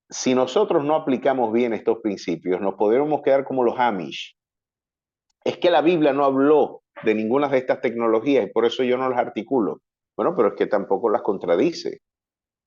Si nosotros no aplicamos bien estos principios, nos podremos quedar como los Amish. Es que la Biblia no habló de ninguna de estas tecnologías y por eso yo no las articulo. Bueno, pero es que tampoco las contradice.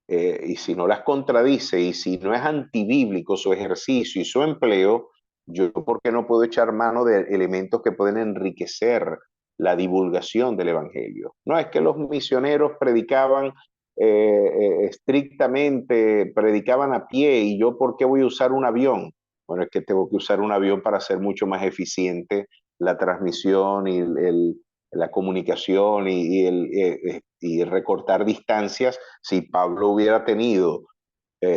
Y si no las contradice y si no es antibíblico su ejercicio y su empleo, yo por qué no puedo echar mano de elementos que pueden enriquecer la divulgación del Evangelio. No es que los misioneros predicaban estrictamente, predicaban a pie y yo por qué voy a usar un avión. Bueno, es que tengo que usar un avión para hacer mucho más eficiente la transmisión y la comunicación y recortar distancias. Si Pablo hubiera tenido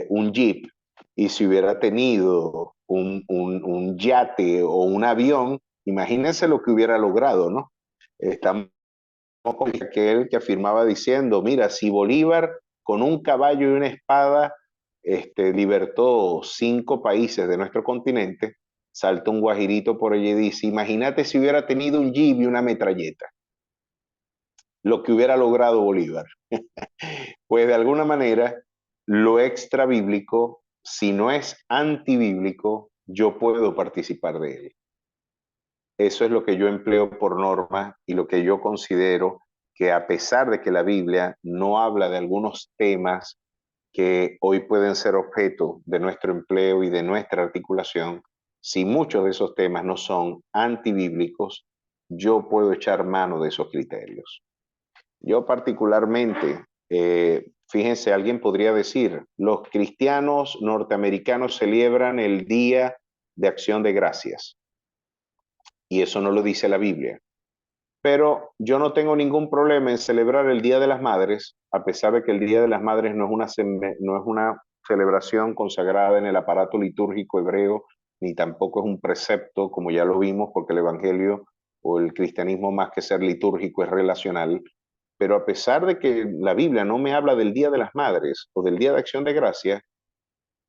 un jeep y si hubiera tenido un yate o un avión, imagínense lo que hubiera logrado, ¿no? Estamos con aquel que afirmaba diciendo, mira, si Bolívar con un caballo y una espada libertó 5 países de nuestro continente, salta un guajirito por allí y dice, imagínate si hubiera tenido un jeep y una metralleta, lo que hubiera logrado Bolívar. Pues de alguna manera, lo extra bíblico, si no es antibíblico, yo puedo participar de él. Eso es lo que yo empleo por norma y lo que yo considero que a pesar de que la Biblia no habla de algunos temas que hoy pueden ser objeto de nuestro empleo y de nuestra articulación, si muchos de esos temas no son antibíblicos, yo puedo echar mano de esos criterios. Yo particularmente, fíjense, alguien podría decir, los cristianos norteamericanos celebran el Día de Acción de Gracias y eso no lo dice la Biblia. Pero yo no tengo ningún problema en celebrar el Día de las Madres, a pesar de que el Día de las Madres no es una celebración consagrada en el aparato litúrgico hebreo, ni tampoco es un precepto, como ya lo vimos, porque el Evangelio o el cristianismo más que ser litúrgico es relacional. Pero a pesar de que la Biblia no me habla del Día de las Madres o del Día de Acción de Gracias,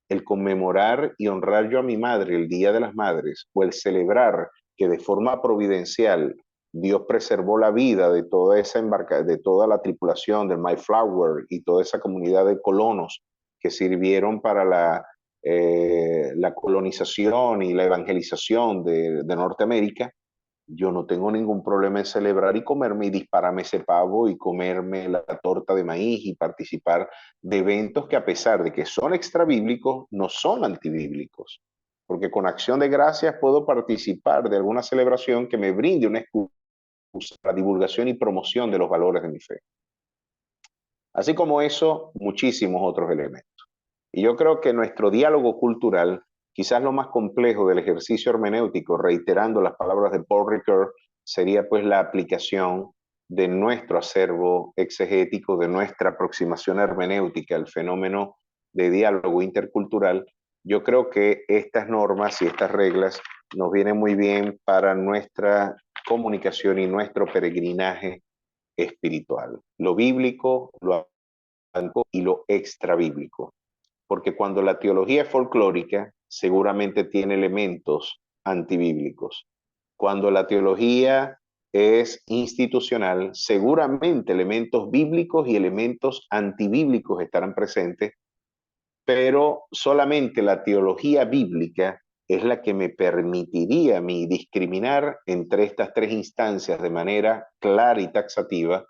el conmemorar y honrar yo a mi madre el Día de las Madres o el celebrar que de forma providencial Dios preservó la vida de toda esa de toda la tripulación del Mayflower y toda esa comunidad de colonos que sirvieron para la colonización y la evangelización de Norteamérica, yo no tengo ningún problema en celebrar y comerme y dispararme ese pavo y comerme la torta de maíz y participar de eventos que a pesar de que son extrabíblicos, no son antibíblicos. Porque con acción de gracias puedo participar de alguna celebración que me brinde una excusa para la divulgación y promoción de los valores de mi fe. Así como eso, muchísimos otros elementos. Y yo creo que nuestro diálogo cultural, quizás lo más complejo del ejercicio hermenéutico, reiterando las palabras de Paul Ricoeur, sería pues la aplicación de nuestro acervo exegético, de nuestra aproximación hermenéutica al fenómeno de diálogo intercultural. Yo creo que estas normas y estas reglas nos vienen muy bien para nuestra comunicación y nuestro peregrinaje espiritual. Lo bíblico, lo y lo extra bíblico. porque cuando la teología es folclórica, seguramente tiene elementos antibíblicos. Cuando la teología es institucional, seguramente elementos bíblicos y elementos antibíblicos estarán presentes, pero solamente la teología bíblica es la que me permitiría a mí discriminar entre estas tres instancias de manera clara y taxativa,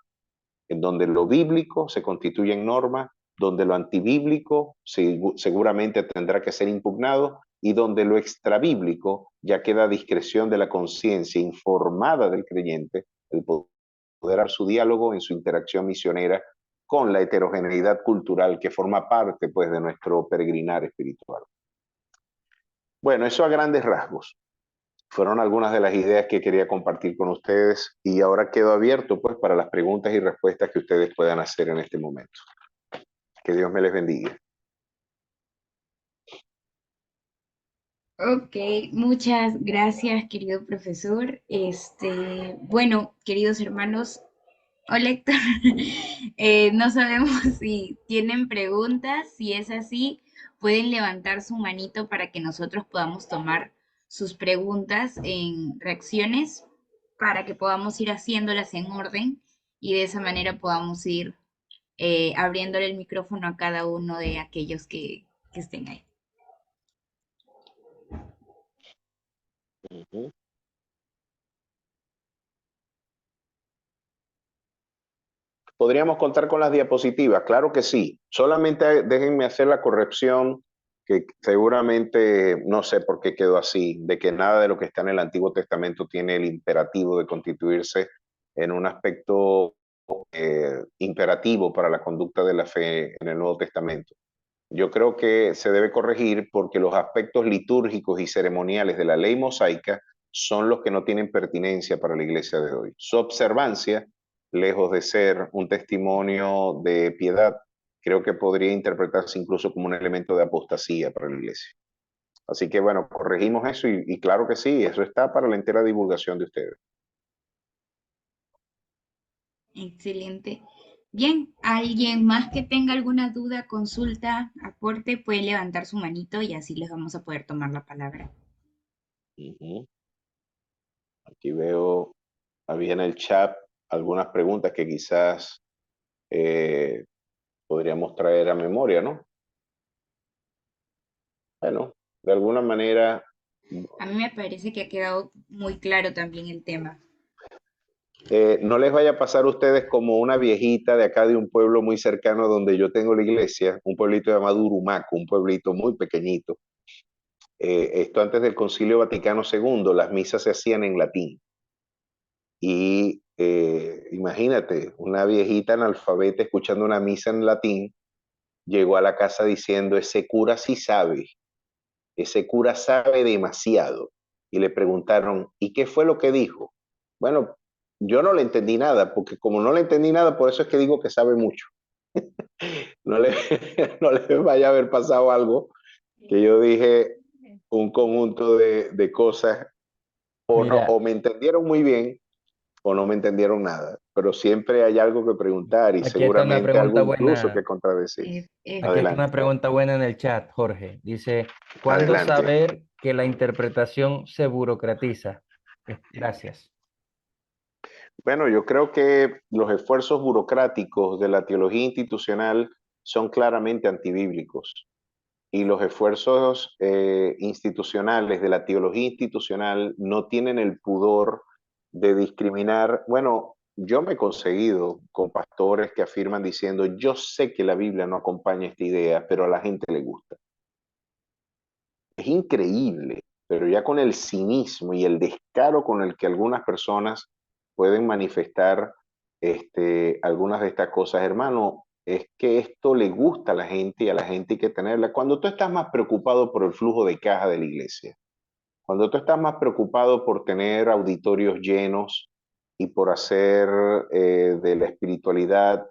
en donde lo bíblico se constituye en norma, donde lo antibíblico seguramente tendrá que ser impugnado y donde lo extrabíblico ya queda a discreción de la conciencia informada del creyente, el poder dar su diálogo en su interacción misionera con la heterogeneidad cultural que forma parte pues de nuestro peregrinar espiritual. Bueno, eso a grandes rasgos. Fueron algunas de las ideas que quería compartir con ustedes y ahora quedo abierto pues para las preguntas y respuestas que ustedes puedan hacer en este momento. Que Dios me les bendiga. Ok, muchas gracias, querido profesor. Bueno, queridos hermanos, hola Héctor. No sabemos si tienen preguntas. Si es así, pueden levantar su manito para que nosotros podamos tomar sus preguntas en reacciones para que podamos ir haciéndolas en orden y de esa manera podamos ir abriéndole el micrófono a cada uno de aquellos que estén ahí. Uh -huh. ¿Podríamos contar con las diapositivas? Claro que sí. Solamente déjenme hacer la corrección que seguramente no sé por qué quedó así, de que nada de lo que está en el Antiguo Testamento tiene el imperativo de constituirse en un aspecto imperativo para la conducta de la fe en el Nuevo Testamento. Yo creo que se debe corregir porque los aspectos litúrgicos y ceremoniales de la ley mosaica son los que no tienen pertinencia para la iglesia de hoy. Su observancia, lejos de ser un testimonio de piedad, creo que podría interpretarse incluso como un elemento de apostasía para la iglesia. Así que bueno, corregimos eso y claro que sí, eso está para la entera divulgación de ustedes. Excelente. Bien, ¿alguien más que tenga alguna duda, consulta, aporte, puede levantar su manito y así les vamos a poder tomar la palabra? Aquí veo, había en el chat algunas preguntas que quizás eh, podríamos traer a memoria, ¿no? Bueno, de alguna manera, A mí me parece que ha quedado muy claro también el tema. no les vaya a pasar a ustedes como una viejita de acá de un pueblo muy cercano donde yo tengo la iglesia, un pueblito llamado Urumaco, un pueblito muy pequeñito. Esto antes del Concilio Vaticano II, las misas se hacían en latín. Y imagínate, una viejita analfabeta escuchando una misa en latín, llegó a la casa diciendo, ese cura sí sabe, ese cura sabe demasiado. Y le preguntaron, ¿y qué fue lo que dijo? Bueno, yo no le entendí nada, porque como no le entendí nada, por eso es que digo que sabe mucho. No le, no le vaya a haber pasado algo que yo dije un conjunto de cosas, Mira, o me entendieron muy bien o no me entendieron nada, pero siempre hay algo que preguntar y aquí está una seguramente algo pregunta incluso que buena. contradecir. Aquí está una Adelante, pregunta buena en el chat, Jorge. Dice, ¿cuándo adelante. saber que la interpretación se burocratiza? Gracias. Bueno, yo creo que los esfuerzos burocráticos de la teología institucional son claramente antibíblicos y los esfuerzos institucionales de la teología institucional no tienen el pudor de discriminar. Bueno, yo me he conseguido con pastores que afirman diciendo, yo sé que la Biblia no acompaña esta idea, pero a la gente le gusta. Es increíble, pero ya con el cinismo y el descaro con el que algunas personas pueden manifestar algunas de estas cosas, hermano, es que esto le gusta a la gente y a la gente hay que tenerla. Cuando tú estás más preocupado por el flujo de caja de la iglesia, cuando tú estás más preocupado por tener auditorios llenos y por hacer de la espiritualidad,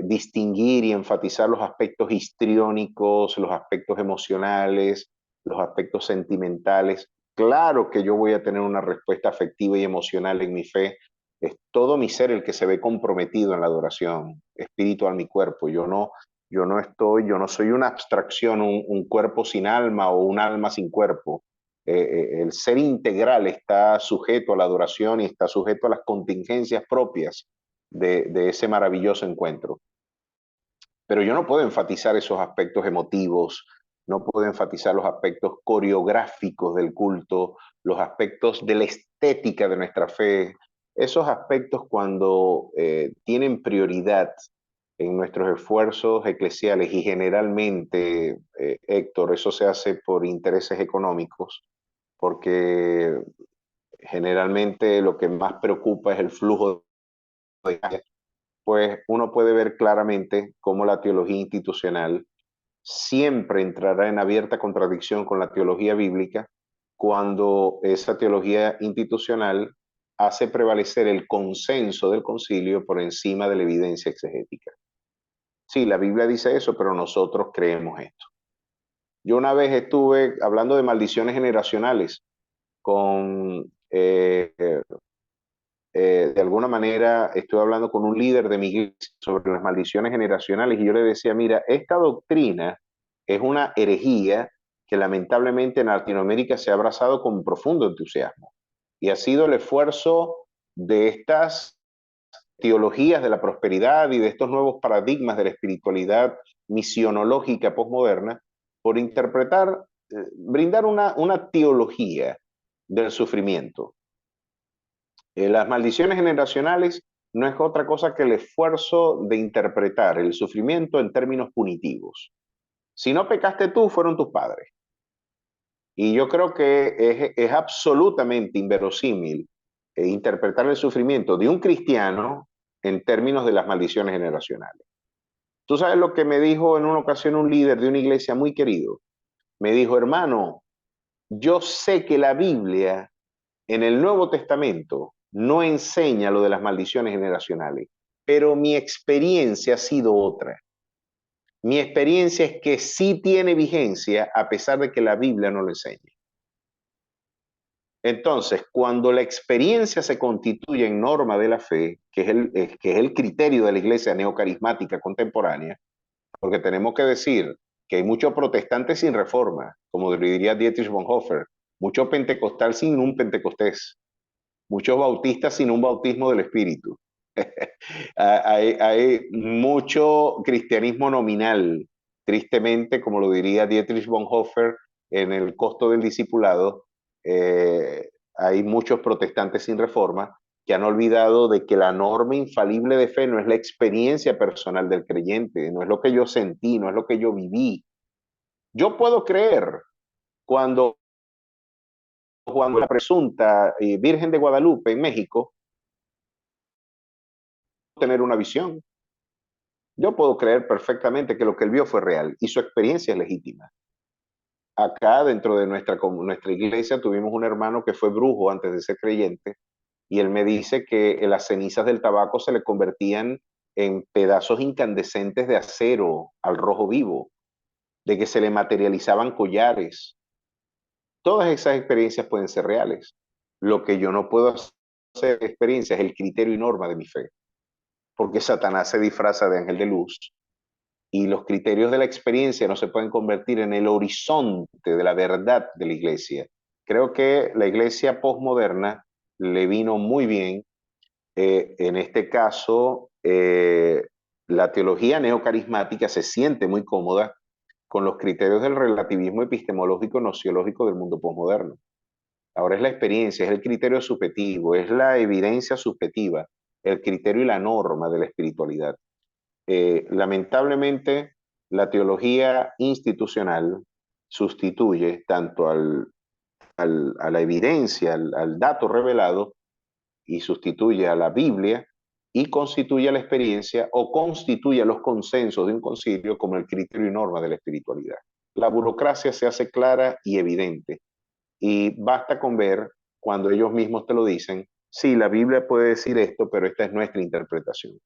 distinguir y enfatizar los aspectos histriónicos, los aspectos emocionales, los aspectos sentimentales, claro que yo voy a tener una respuesta afectiva y emocional en mi fe. Es todo mi ser el que se ve comprometido en la adoración, espiritual, mi cuerpo. Yo no, Yo no soy una abstracción, un cuerpo sin alma o un alma sin cuerpo. El ser integral está sujeto a la adoración y está sujeto a las contingencias propias de ese maravilloso encuentro. Pero yo no puedo enfatizar esos aspectos emotivos, no puedo enfatizar los aspectos coreográficos del culto, los aspectos de la estética de nuestra fe. Esos aspectos cuando tienen prioridad en nuestros esfuerzos eclesiales y generalmente, Héctor, eso se hace por intereses económicos, porque generalmente lo que más preocupa es el flujo de caja, pues uno puede ver claramente cómo la teología institucional siempre entrará en abierta contradicción con la teología bíblica cuando esa teología institucional hace prevalecer el consenso del concilio por encima de la evidencia exegética. Sí, la Biblia dice eso, pero nosotros creemos esto. Yo una vez estuve hablando de maldiciones generacionales con, de alguna manera, estuve hablando con un líder de mi iglesia sobre las maldiciones generacionales y yo le decía, mira, esta doctrina es una herejía que lamentablemente en Latinoamérica se ha abrazado con profundo entusiasmo y ha sido el esfuerzo de estas teologías de la prosperidad y de estos nuevos paradigmas de la espiritualidad misionológica posmoderna por interpretar, brindar una teología del sufrimiento. Las maldiciones generacionales no es otra cosa que el esfuerzo de interpretar el sufrimiento en términos punitivos. Si no pecaste tú, fueron tus padres. Y yo creo que es absolutamente inverosímil interpretar el sufrimiento de un cristiano en términos de las maldiciones generacionales. Tú sabes lo que me dijo en una ocasión un líder de una iglesia muy querido. Me dijo, hermano, yo sé que la Biblia en el Nuevo Testamento no enseña lo de las maldiciones generacionales, pero mi experiencia ha sido otra. Mi experiencia es que sí tiene vigencia a pesar de que la Biblia no lo enseñe. Entonces, cuando la experiencia se constituye en norma de la fe, que es el criterio de la iglesia neocarismática contemporánea, porque tenemos que decir que hay muchos protestantes sin reforma, como diría Dietrich Bonhoeffer, mucho pentecostal sin un pentecostés, muchos bautistas sin un bautismo del Espíritu. Hay mucho cristianismo nominal, tristemente, como lo diría Dietrich Bonhoeffer en El costo del discipulado, hay muchos protestantes sin reforma que han olvidado de que la norma infalible de fe no es la experiencia personal del creyente, no es lo que yo sentí, no es lo que yo viví. Yo puedo creer cuando la presunta Virgen de Guadalupe en México tener una visión. Yo puedo creer perfectamente que lo que él vio fue real y su experiencia es legítima. Acá dentro de nuestra iglesia tuvimos un hermano que fue brujo antes de ser creyente y él me dice que las cenizas del tabaco se le convertían en pedazos incandescentes de acero al rojo vivo, de que se le materializaban collares. Todas esas experiencias pueden ser reales. Lo que yo no puedo hacer experiencia es el criterio y norma de mi fe, porque Satanás se disfraza de ángel de luz y los criterios de la experiencia no se pueden convertir en el horizonte de la verdad de la iglesia. Creo que la iglesia posmoderna le vino muy bien, en este caso, la teología neocarismática se siente muy cómoda con los criterios del relativismo epistemológico nociológico del mundo posmoderno. Ahora es la experiencia, es el criterio subjetivo, es la evidencia subjetiva, el criterio y la norma de la espiritualidad. Lamentablemente, la teología institucional sustituye tanto a la evidencia, al dato revelado, y sustituye a la Biblia y constituye la experiencia o constituye los consensos de un concilio como el criterio y norma de la espiritualidad. La burocracia se hace clara y evidente y basta con ver cuando ellos mismos te lo dicen, sí, la Biblia puede decir esto, pero esta es nuestra interpretación.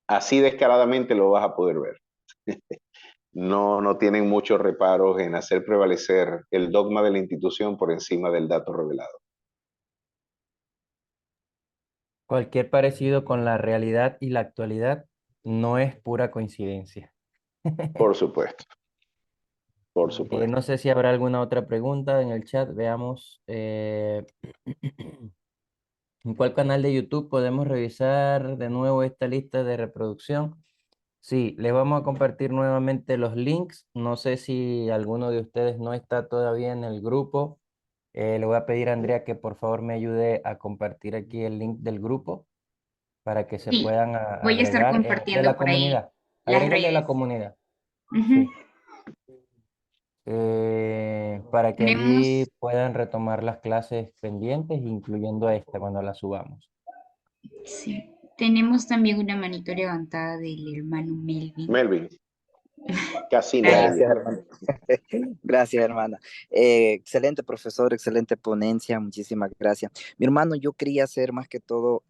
Así descaradamente lo vas a poder ver. No tienen muchos reparos en hacer prevalecer el dogma de la institución por encima del dato revelado. Cualquier parecido con la realidad y la actualidad no es pura coincidencia. Por supuesto, por supuesto. No sé si habrá alguna otra pregunta en el chat. Veamos. ¿En cuál canal de YouTube podemos revisar de nuevo esta lista de reproducción? Sí, les vamos a compartir nuevamente los links. No sé si alguno de ustedes no está todavía en el grupo. Le voy a pedir a Andrea que por favor me ayude a compartir aquí el link del grupo para que se Sí, puedan voy a estar agregar de compartiendo la por ahí comunidad. las Agregue el de la redes. comunidad. Ujú. Sí. Para que allí Tenemos, puedan retomar las clases pendientes, incluyendo esta cuando la subamos. sí, tenemos también una manito levantada del hermano Melvin. Melvin, casi Gracias. nadie. Gracias, hermano. Gracias, hermana. Excelente profesor, excelente ponencia, muchísimas gracias. Mi hermano, yo quería hacer más que todo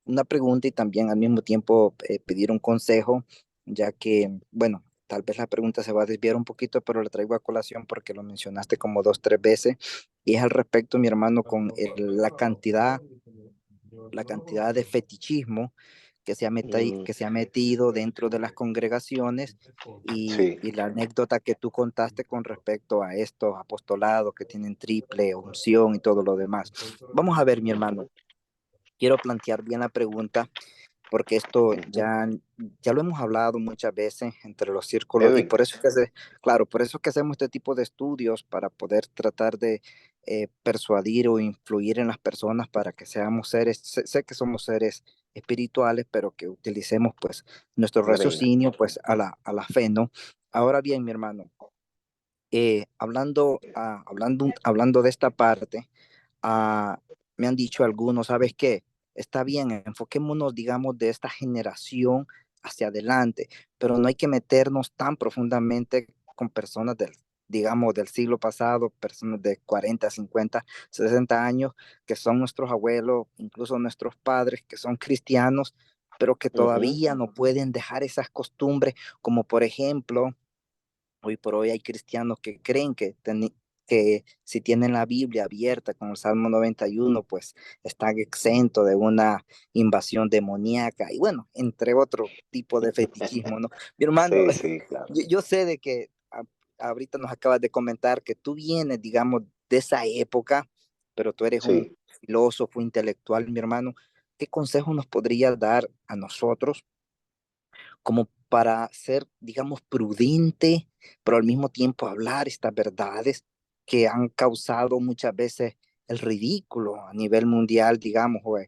una pregunta y también al mismo tiempo pedir un consejo, ya que, bueno, tal vez la pregunta se va a desviar un poquito, pero la traigo a colación porque lo mencionaste como dos, tres veces, y es al respecto, mi hermano, con la cantidad de fetichismo Mm, que se ha metido dentro de las congregaciones sí, y la anécdota que tú contaste con respecto a estos apostolados que tienen triple unción y todo lo demás. Vamos a ver, mi hermano, quiero plantear bien la pregunta porque esto ujú. ya lo hemos hablado muchas veces entre los círculos y Edwin, por eso es que claro, por eso es que hacemos este tipo de estudios para poder tratar de persuadir o influir en las personas para que seamos seres, sé que somos seres espirituales, pero que utilicemos pues nuestro Lorena. raciocinio pues a la fe, ¿no? Ahora bien, mi hermano, hablando de esta parte, ah, me han dicho algunos, ¿sabes qué? Está bien, enfoquémonos, digamos, de esta generación hacia adelante, pero no hay que meternos tan profundamente con personas digamos, del siglo pasado, personas de 40, 50, 60 años, que son nuestros abuelos, incluso nuestros padres, que son cristianos, pero que Ujú, todavía no pueden dejar esas costumbres, como por ejemplo, hoy por hoy hay cristianos que creen que si tienen la Biblia abierta con el Salmo 91, pues están exentos de una invasión demoníaca y bueno, entre otro tipo de fetichismo, ¿no? Mi hermano, sí, sí, claro. yo sé de que ahorita nos acabas de comentar que tú vienes, digamos, de esa época, pero tú eres un Sí, filósofo intelectual, mi hermano. ¿Qué consejo nos podrías dar a nosotros como para ser, digamos, prudente, pero al mismo tiempo hablar estas verdades que han causado muchas veces el ridículo a nivel mundial, digamos, o en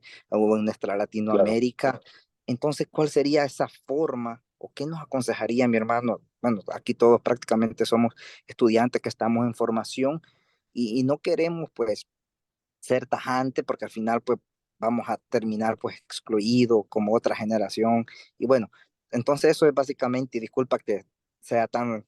nuestra claro. Latinoamérica? Entonces, ¿cuál sería esa forma o qué nos aconsejaría mi hermano? Bueno, aquí todos prácticamente somos estudiantes que estamos en formación y no queremos pues ser tajante porque al final pues vamos a terminar pues excluido como otra generación y bueno, entonces eso es básicamente, y disculpa que sea tan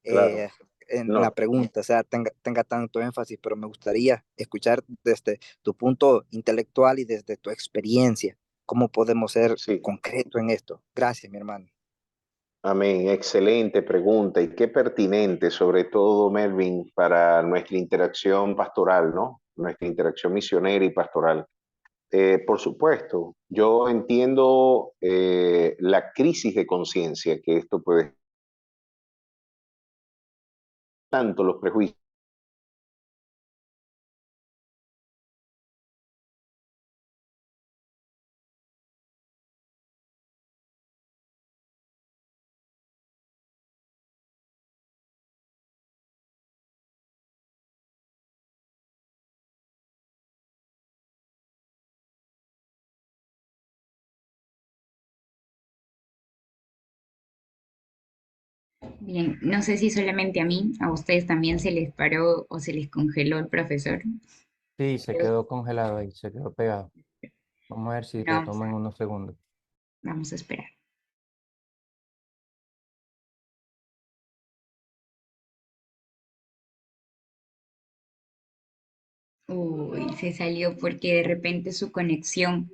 Claro. eh, en la No, pregunta, o sea, tenga tanto énfasis, pero me gustaría escuchar desde tu punto intelectual y desde tu experiencia, cómo podemos ser sí. concretos en esto. Gracias, mi hermano. Amén. Excelente pregunta y qué pertinente, sobre todo, Melvin, para nuestra interacción pastoral, ¿no? Nuestra interacción misionera y pastoral. Por supuesto, yo entiendo la crisis de conciencia que esto puede, tanto los prejuicios. Bien, no sé si solamente a mí, a ustedes también se les paró o se les congeló el profesor. Sí, se quedó congelado ahí, se quedó pegado. Vamos a ver si Bueno, retoma en unos segundos. vamos a esperar. Uy, se salió porque de repente su conexión,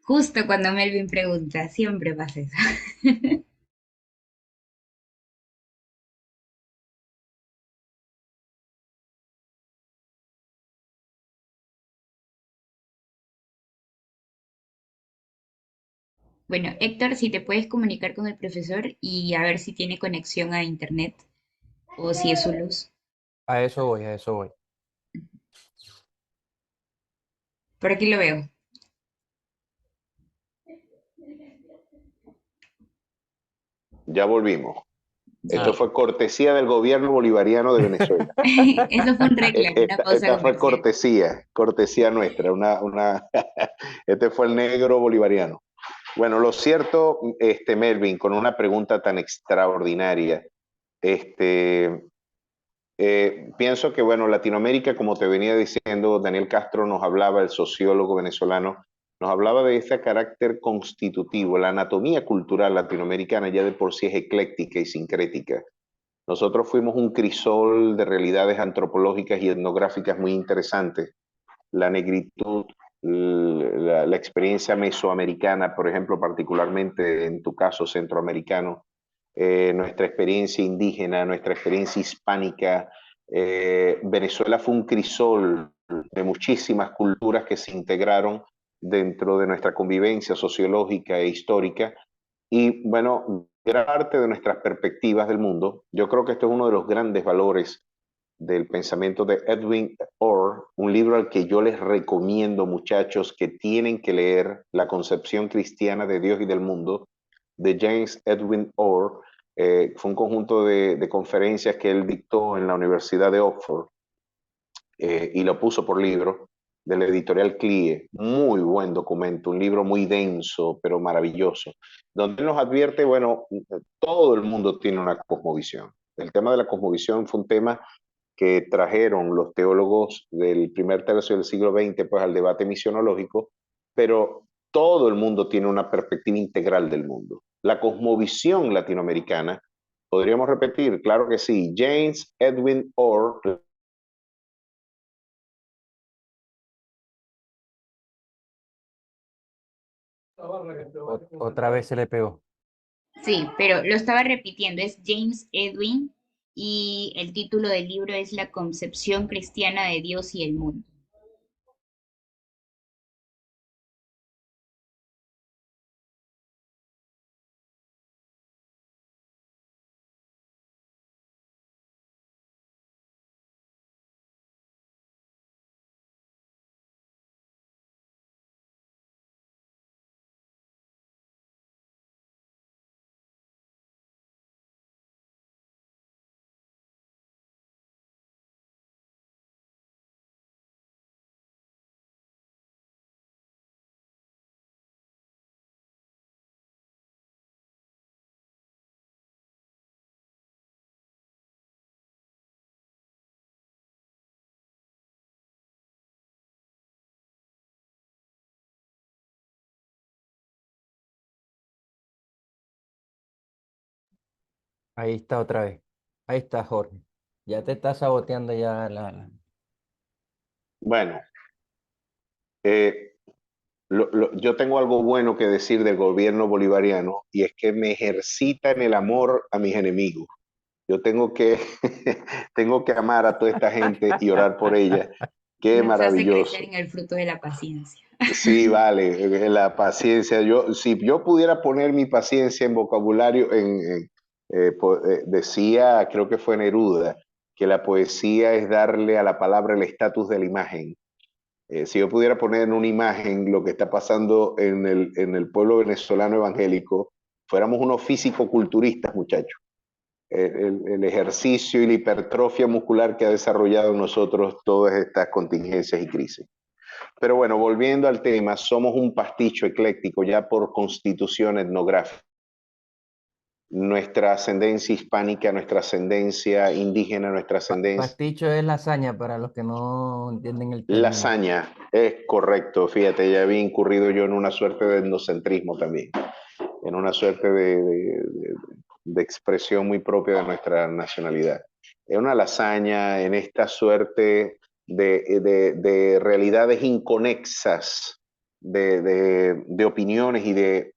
justo cuando Melvin pregunta, siempre pasa eso. Bueno, Héctor, si te puedes comunicar con el profesor y a ver si tiene conexión a internet o si es su luz. A eso voy, a eso voy. Por aquí lo veo. Ya volvimos. Esto Ah, Ya. fue cortesía del gobierno bolivariano de Venezuela. Eso fue un reclamo, una pausa Esta fue comercial. cortesía nuestra, este fue el negro bolivariano. Bueno, lo cierto, Melvin, con una pregunta tan extraordinaria, este, pienso que, bueno, Latinoamérica, como te venía diciendo, Daniel Castro nos hablaba, el sociólogo venezolano, nos hablaba de ese carácter constitutivo. La anatomía cultural latinoamericana ya de por sí es ecléctica y sincrética. Nosotros fuimos un crisol de realidades antropológicas y etnográficas muy interesantes. La negritud, la experiencia mesoamericana, por ejemplo, particularmente en tu caso centroamericano, nuestra experiencia indígena, nuestra experiencia hispánica. Venezuela fue un crisol de muchísimas culturas que se integraron dentro de nuestra convivencia sociológica e histórica. Y bueno, gran parte de nuestras perspectivas del mundo, yo creo que esto es uno de los grandes valores del pensamiento de Edwin Orr, un libro al que yo les recomiendo, muchachos, que tienen que leer, La concepción cristiana de Dios y del mundo, de James Edwin Orr. Fue un conjunto de conferencias que él dictó en la Universidad de Oxford, y lo puso por libro, de la editorial CLIE. Muy buen documento, un libro muy denso, pero maravilloso, donde nos advierte, bueno, todo el mundo tiene una cosmovisión. El tema de la cosmovisión fue un tema que trajeron los teólogos del primer tercio del siglo XX, pues, al debate misionológico, pero todo el mundo tiene una perspectiva integral del mundo. La cosmovisión latinoamericana, podríamos repetir, claro que sí, James Edwin Orr. otra vez se le pegó. Sí, pero lo estaba repitiendo, es James Edwin y el título del libro es La concepción cristiana de Dios y el mundo. Ahí está otra vez. Ahí está, Jorge. Ya te está saboteando ya Bueno, eh, yo tengo algo bueno que decir del gobierno bolivariano, y es que me ejercita en el amor a mis enemigos. Yo tengo que, tengo que amar a toda esta gente y orar por ella. Qué Nos hace crecer maravilloso. en el fruto de la paciencia. Sí, vale, la paciencia. Si yo pudiera poner mi paciencia en vocabulario, decía, creo que fue Neruda, que la poesía es darle a la palabra el estatus de la imagen. Si yo pudiera poner en una imagen lo que está pasando en el pueblo venezolano evangélico, fuéramos unos físico-culturistas, muchachos. El ejercicio y la hipertrofia muscular que ha desarrollado en nosotros todas estas contingencias y crisis. Pero bueno, volviendo al tema, somos un pasticho ecléctico ya por constitución etnográfica. Nuestra ascendencia hispánica, nuestra ascendencia indígena, nuestra ascendencia. pasticho es lasaña para los que no entienden el término. Lasaña, es correcto, fíjate, ya había incurrido yo en una suerte de etnocentrismo también, en una suerte de expresión muy propia de nuestra nacionalidad. Es una lasaña en esta suerte de realidades inconexas, de opiniones y de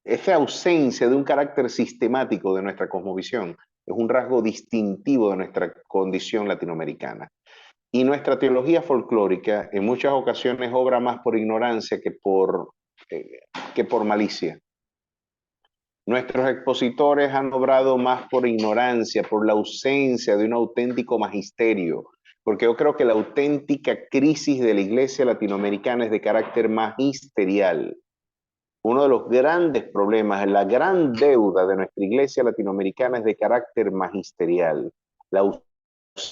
esa ausencia de un carácter sistemático de nuestra cosmovisión. Es un rasgo distintivo de nuestra condición latinoamericana. Y nuestra teología folclórica en muchas ocasiones obra más por ignorancia que por malicia. Nuestros expositores han obrado más por ignorancia, por la ausencia de un auténtico magisterio, porque yo creo que la auténtica crisis de la iglesia latinoamericana es de carácter magisterial. Uno de los grandes problemas, la gran deuda de nuestra iglesia latinoamericana es de carácter magisterial. La ausencia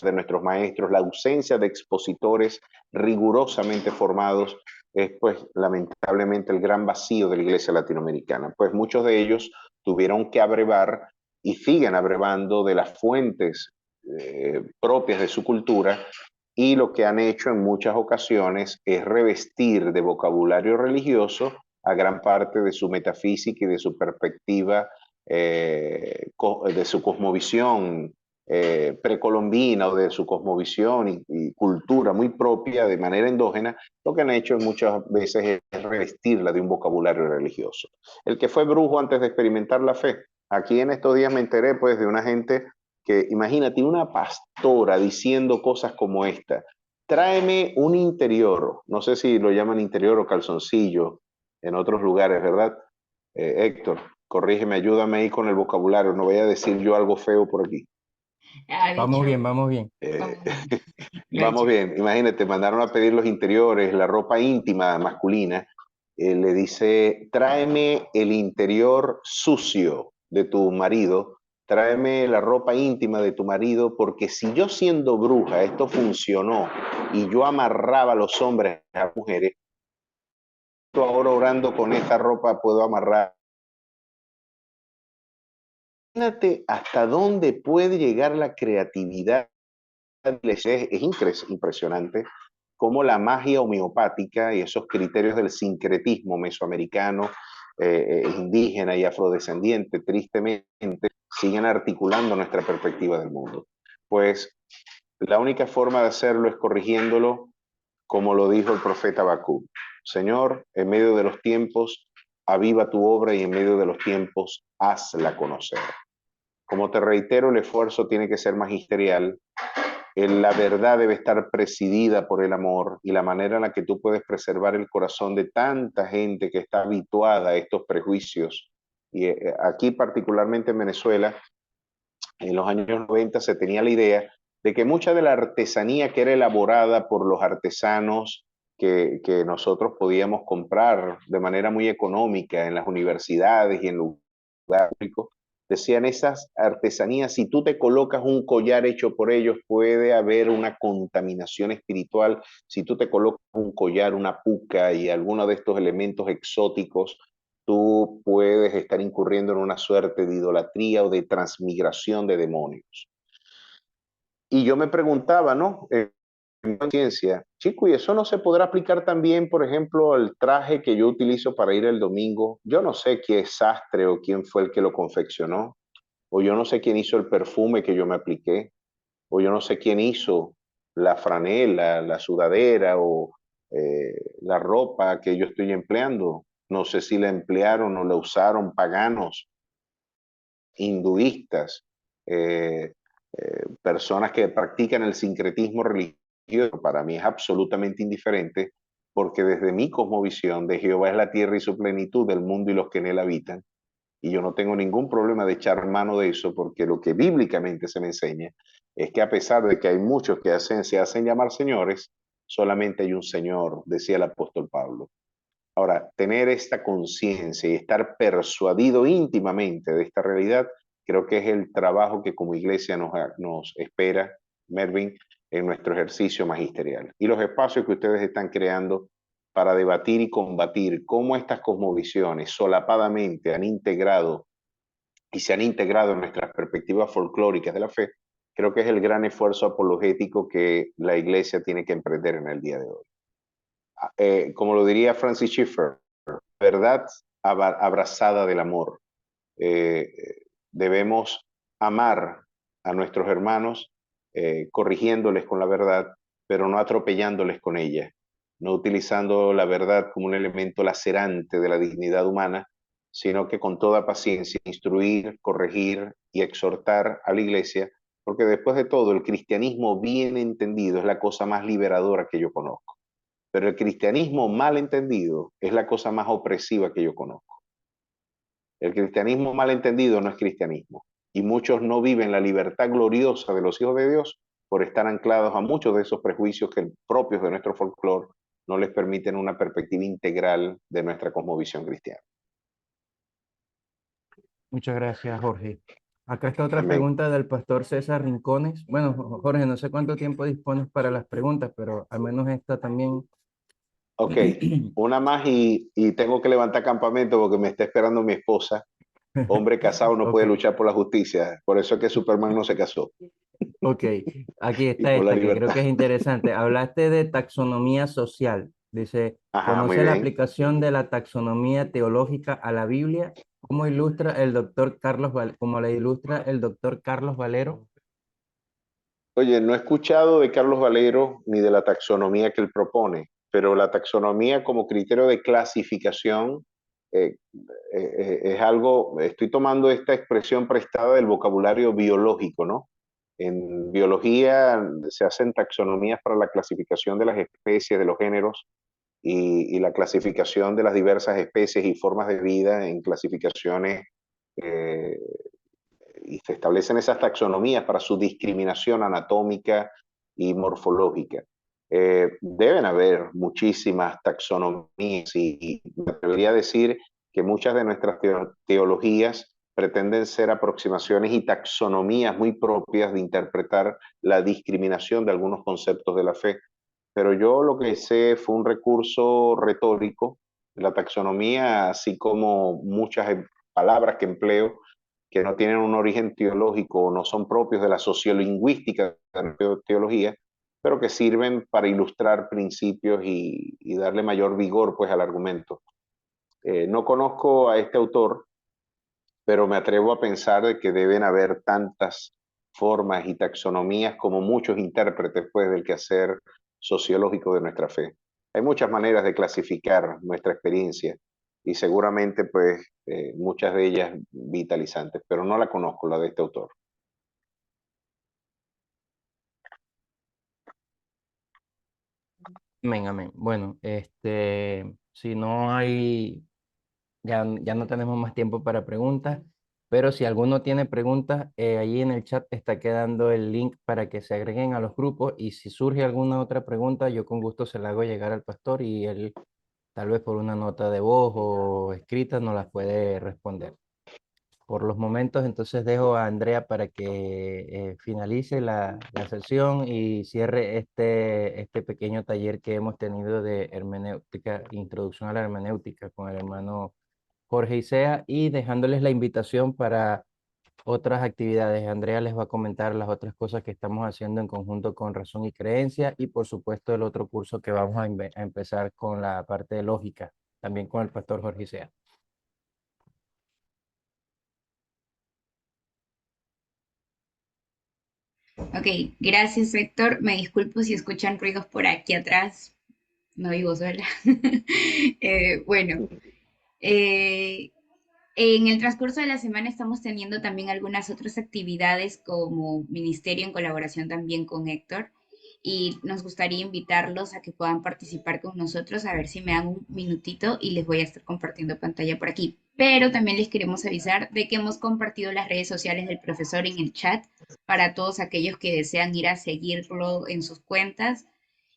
de nuestros maestros, la ausencia de expositores rigurosamente formados es pues lamentablemente el gran vacío de la iglesia latinoamericana. Pues muchos de ellos tuvieron que abrevar y siguen abrevando de las fuentes propias de su cultura, y lo que han hecho en muchas ocasiones es revestir de vocabulario religioso a gran parte de su metafísica y de su perspectiva, de su cosmovisión precolombina, o de su cosmovisión y cultura muy propia de manera endógena. Lo que han hecho muchas veces es revestirla de un vocabulario religioso. El que fue brujo antes de experimentar la fe. Aquí en estos días me enteré pues de una gente que, imagínate, una pastora diciendo cosas como esta: tráeme un interior, no sé si lo llaman interior o calzoncillo en otros lugares, ¿verdad? Héctor, corrígeme, ayúdame ahí con el vocabulario, no voy a decir yo algo feo por aquí. Ah, de Vamos bien, hecho, vamos bien. Eh, vamos bien. Lo ha hecho vamos bien, imagínate, mandaron a pedir los interiores, la ropa íntima masculina. Le dice: tráeme el interior sucio de tu marido, tráeme la ropa íntima de tu marido, porque si yo siendo bruja esto funcionó y yo amarraba a los hombres a las mujeres, ahora orando con esta ropa puedo amarrar. Imagínate hasta dónde puede llegar la creatividad. Es impresionante cómo la magia homeopática y esos criterios del sincretismo mesoamericano, indígena y afrodescendiente, tristemente, siguen articulando nuestra perspectiva del mundo. Pues la única forma de hacerlo es corrigiéndolo, como lo dijo el profeta Habacuc: Señor, en medio de los tiempos, aviva tu obra, y en medio de los tiempos, hazla conocer. Como te reitero, el esfuerzo tiene que ser magisterial. La verdad debe estar presidida por el amor, y la manera en la que tú puedes preservar el corazón de tanta gente que está habituada a estos prejuicios. Y aquí particularmente en Venezuela, en los años 90 se tenía la idea de que mucha de la artesanía que era elaborada por los artesanos que nosotros podíamos comprar de manera muy económica en las universidades y en lugares públicos, decían: esas artesanías, si tú te colocas un collar hecho por ellos, puede haber una contaminación espiritual. Si tú te colocas un collar, una puca y alguno de estos elementos exóticos, tú puedes estar incurriendo en una suerte de idolatría o de transmigración de demonios. Y yo me preguntaba, ¿no? En conciencia, chico, ¿y eso no se podrá aplicar también, por ejemplo, al traje que yo utilizo para ir el domingo? Yo no sé quién es sastre o quién fue el que lo confeccionó, o yo no sé quién hizo el perfume que yo me apliqué, o yo no sé quién hizo la franela, la sudadera o la ropa que yo estoy empleando. No sé si la emplearon o la usaron paganos, hinduistas, personas que practican el sincretismo religioso. Para mí es absolutamente indiferente, porque desde mi cosmovisión de Jehová es la tierra y su plenitud, del mundo y los que en él habitan. Y yo no tengo ningún problema de echar mano de eso, porque lo que bíblicamente se me enseña es que, a pesar de que hay muchos que se hacen llamar señores, solamente hay un Señor, decía el apóstol Pablo. Ahora, tener esta conciencia y estar persuadido íntimamente de esta realidad, creo que es el trabajo que como iglesia nos espera, Mervin, en nuestro ejercicio magisterial. Y los espacios que ustedes están creando para debatir y combatir cómo estas cosmovisiones solapadamente han integrado y se han integrado en nuestras perspectivas folclóricas de la fe, creo que es el gran esfuerzo apologético que la iglesia tiene que emprender en el día de hoy. Como lo diría Francis Schaeffer, verdad abrazada del amor. Eh, debemos amar a nuestros hermanos, corrigiéndoles con la verdad, pero no atropellándoles con ella, no utilizando la verdad como un elemento lacerante de la dignidad humana, sino que con toda paciencia instruir, corregir y exhortar a la iglesia, porque después de todo el cristianismo bien entendido es la cosa más liberadora que yo conozco. Pero el cristianismo mal entendido es la cosa más opresiva que yo conozco. El cristianismo mal entendido no es cristianismo. Y muchos no viven la libertad gloriosa de los hijos de Dios por estar anclados a muchos de esos prejuicios que propios de nuestro folclore no les permiten una perspectiva integral de nuestra cosmovisión cristiana. Muchas gracias, Jorge. Acá está otra Amén. pregunta del pastor César Rincones. Bueno, Jorge, no sé cuánto tiempo dispones para las preguntas, pero al menos esta también. Ok, una más y tengo que levantar campamento porque me está esperando mi esposa. Hombre casado no Ok, puede luchar por la justicia. Por eso es que Superman no se casó. ok. Aquí Y está por la esta que creo libertad. que es interesante. Hablaste de taxonomía social. Dice, Ajá, muy ¿conoce la bien. aplicación de la taxonomía teológica a la Biblia? ¿Cómo ilustra el doctor Carlos como la ilustra el doctor Carlos Valero? Oye, no he escuchado de Carlos Valero ni de la taxonomía que él propone, pero la taxonomía como criterio de clasificación eh, es algo, estoy tomando esta expresión prestada del vocabulario biológico, ¿no? En biología se hacen taxonomías para la clasificación de las especies, de los géneros y la clasificación de las diversas especies y formas de vida en clasificaciones eh, y se establecen esas taxonomías para su discriminación anatómica y morfológica. Deben haber muchísimas taxonomías y me atrevería a decir que muchas de nuestras teologías pretenden ser aproximaciones y taxonomías muy propias de interpretar la discriminación de algunos conceptos de la fe. Pero yo lo que sé fue un recurso retórico, la taxonomía, así como muchas palabras que empleo, que no tienen un origen teológico o no son propios de la sociolingüística de la teología, pero que sirven para ilustrar principios y darle mayor vigor pues, al argumento. No conozco a este autor, pero me atrevo a pensar de que deben haber tantas formas y taxonomías como muchos intérpretes pues, del quehacer sociológico de nuestra fe. Hay muchas maneras de clasificar nuestra experiencia y seguramente pues muchas de ellas vitalizantes, pero no la conozco, la de este autor. Amén, amén. Bueno, si no hay, ya no tenemos más tiempo para preguntas, pero si alguno tiene preguntas, allí en el chat está quedando el link para que se agreguen a los grupos y si surge alguna otra pregunta, yo con gusto se la hago llegar al pastor y él tal vez por una nota de voz o escrita nos las puede responder. Por los momentos, entonces dejo a Andrea para que finalice la sesión y cierre este pequeño taller que hemos tenido de hermenéutica, introducción a la hermenéutica con el hermano Jorge Isea y dejándoles la invitación para otras actividades. Andrea les va a comentar las otras cosas que estamos haciendo en conjunto con Razón y Creencia y por supuesto el otro curso que vamos a empezar con la parte de lógica, también con el pastor Jorge Isea. Ok, gracias Héctor. Me disculpo si escuchan ruidos por aquí atrás. No vivo sola. Bueno, eh, en el transcurso de la semana estamos teniendo también algunas otras actividades como ministerio en colaboración también con Héctor y nos gustaría invitarlos a que puedan participar con nosotros, a ver si me dan un minutito y les voy a estar compartiendo pantalla por aquí. Pero también les queremos avisar de que hemos compartido las redes sociales del profesor en el chat para todos aquellos que desean ir a seguirlo en sus cuentas.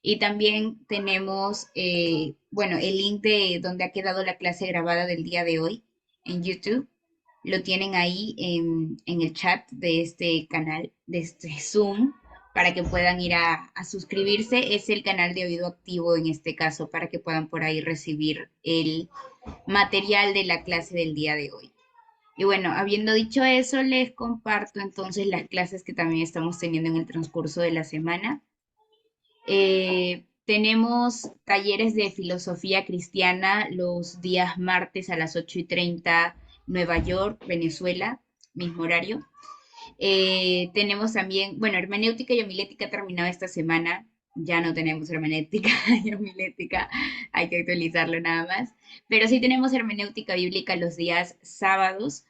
Y también tenemos, bueno, el link de donde ha quedado la clase grabada del día de hoy en YouTube. Lo tienen ahí en el chat de este canal, de este Zoom, para que puedan ir a suscribirse. Es el canal de oído activo en este caso, para que puedan por ahí recibir el material de la clase del día de hoy. Y bueno, habiendo dicho eso, les comparto entonces las clases que también estamos teniendo en el transcurso de la semana. Tenemos talleres de filosofía cristiana los días martes a las 8:30, Nueva York, Venezuela, mismo horario. Tenemos también, bueno, hermenéutica y homilética terminado esta semana. Ya no tenemos hermenéutica y homilética, hay que actualizarlo nada más. Pero sí tenemos hermenéutica bíblica los días sábados.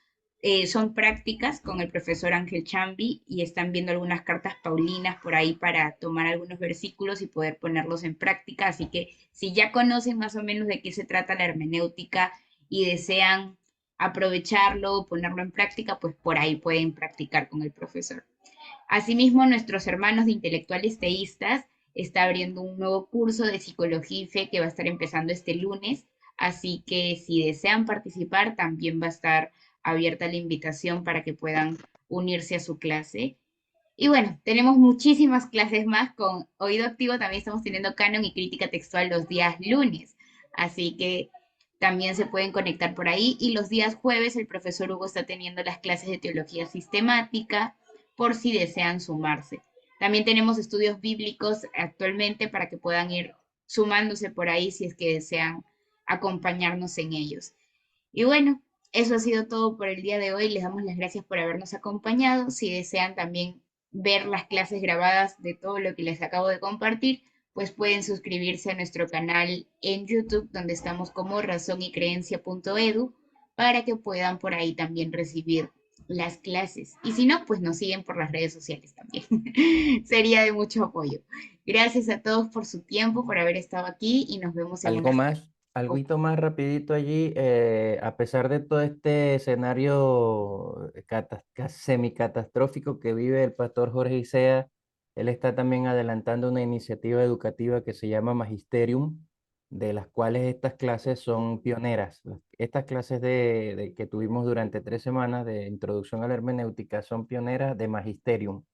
Son prácticas con el profesor Ángel Chambi y están viendo algunas cartas paulinas por ahí para tomar algunos versículos y poder ponerlos en práctica. Así que si ya conocen más o menos de qué se trata la hermenéutica y desean aprovecharlo, ponerlo en práctica, pues por ahí pueden practicar con el profesor. Asimismo, nuestros hermanos de intelectuales teístas está abriendo un nuevo curso de psicología y fe que va a estar empezando este lunes, así que si desean participar, también va a estar abierta la invitación para que puedan unirse a su clase. Y bueno, tenemos muchísimas clases más con Oído Activo, también estamos teniendo canon y crítica textual los días lunes, así que también se pueden conectar por ahí. Y los días jueves el profesor Hugo está teniendo las clases de teología sistemática por si desean sumarse. También tenemos estudios bíblicos actualmente para que puedan ir sumándose por ahí si es que desean acompañarnos en ellos. Y bueno, eso ha sido todo por el día de hoy. Les damos las gracias por habernos acompañado. Si desean también ver las clases grabadas de todo lo que les acabo de compartir, pues pueden suscribirse a nuestro canal en YouTube, donde estamos como razoncreencia.edu, para que puedan por ahí también recibir las clases. Y si no, pues nos siguen por las redes sociales también. Sería de mucho apoyo. Gracias a todos por su tiempo, por haber estado aquí y nos vemos en Algo una... más, alguito más rapidito allí, a pesar de todo este escenario semicatastrófico que vive el pastor Jorge Isea, él está también adelantando una iniciativa educativa que se llama Magisterium, de las cuales estas clases son pioneras. Estas clases que tuvimos durante 3 semanas de introducción a la hermenéutica son pioneras de Magisterium.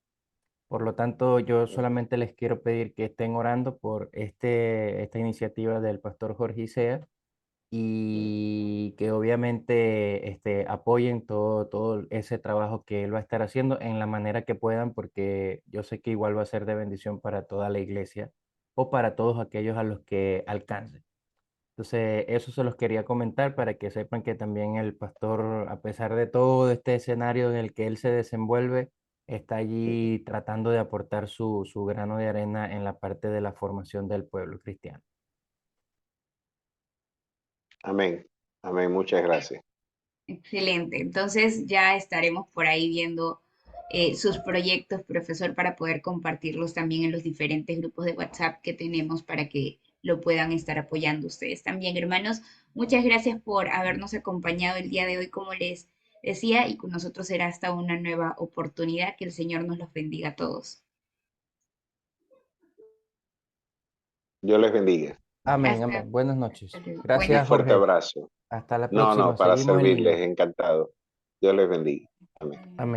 Por lo tanto, yo solamente les quiero pedir que estén orando por esta iniciativa del pastor Jorge Isea y que obviamente apoyen todo ese trabajo que él va a estar haciendo en la manera que puedan, porque yo sé que igual va a ser de bendición para toda la iglesia o para todos aquellos a los que alcance. Entonces, eso se los quería comentar para que sepan que también el pastor, a pesar de todo este escenario en el que él se desenvuelve, está allí tratando de aportar su grano de arena en la parte de la formación del pueblo cristiano. Amén. Amén. Muchas gracias. Excelente. Entonces ya estaremos por ahí viendo sus proyectos, profesor, para poder compartirlos también en los diferentes grupos de WhatsApp que tenemos para que lo puedan estar apoyando ustedes también, hermanos. Muchas gracias por habernos acompañado el día de hoy, como les decía, y con nosotros será hasta una nueva oportunidad. Que el Señor nos los bendiga a todos. Dios les bendiga. Amén, Hasta, amén. Buenas hasta noches. luego. Un Buenas Gracias, fuerte Jorge. abrazo. Hasta la No, próxima. no, para Seguimos en servirles, línea. encantado. Dios les bendiga. Amén. Amén.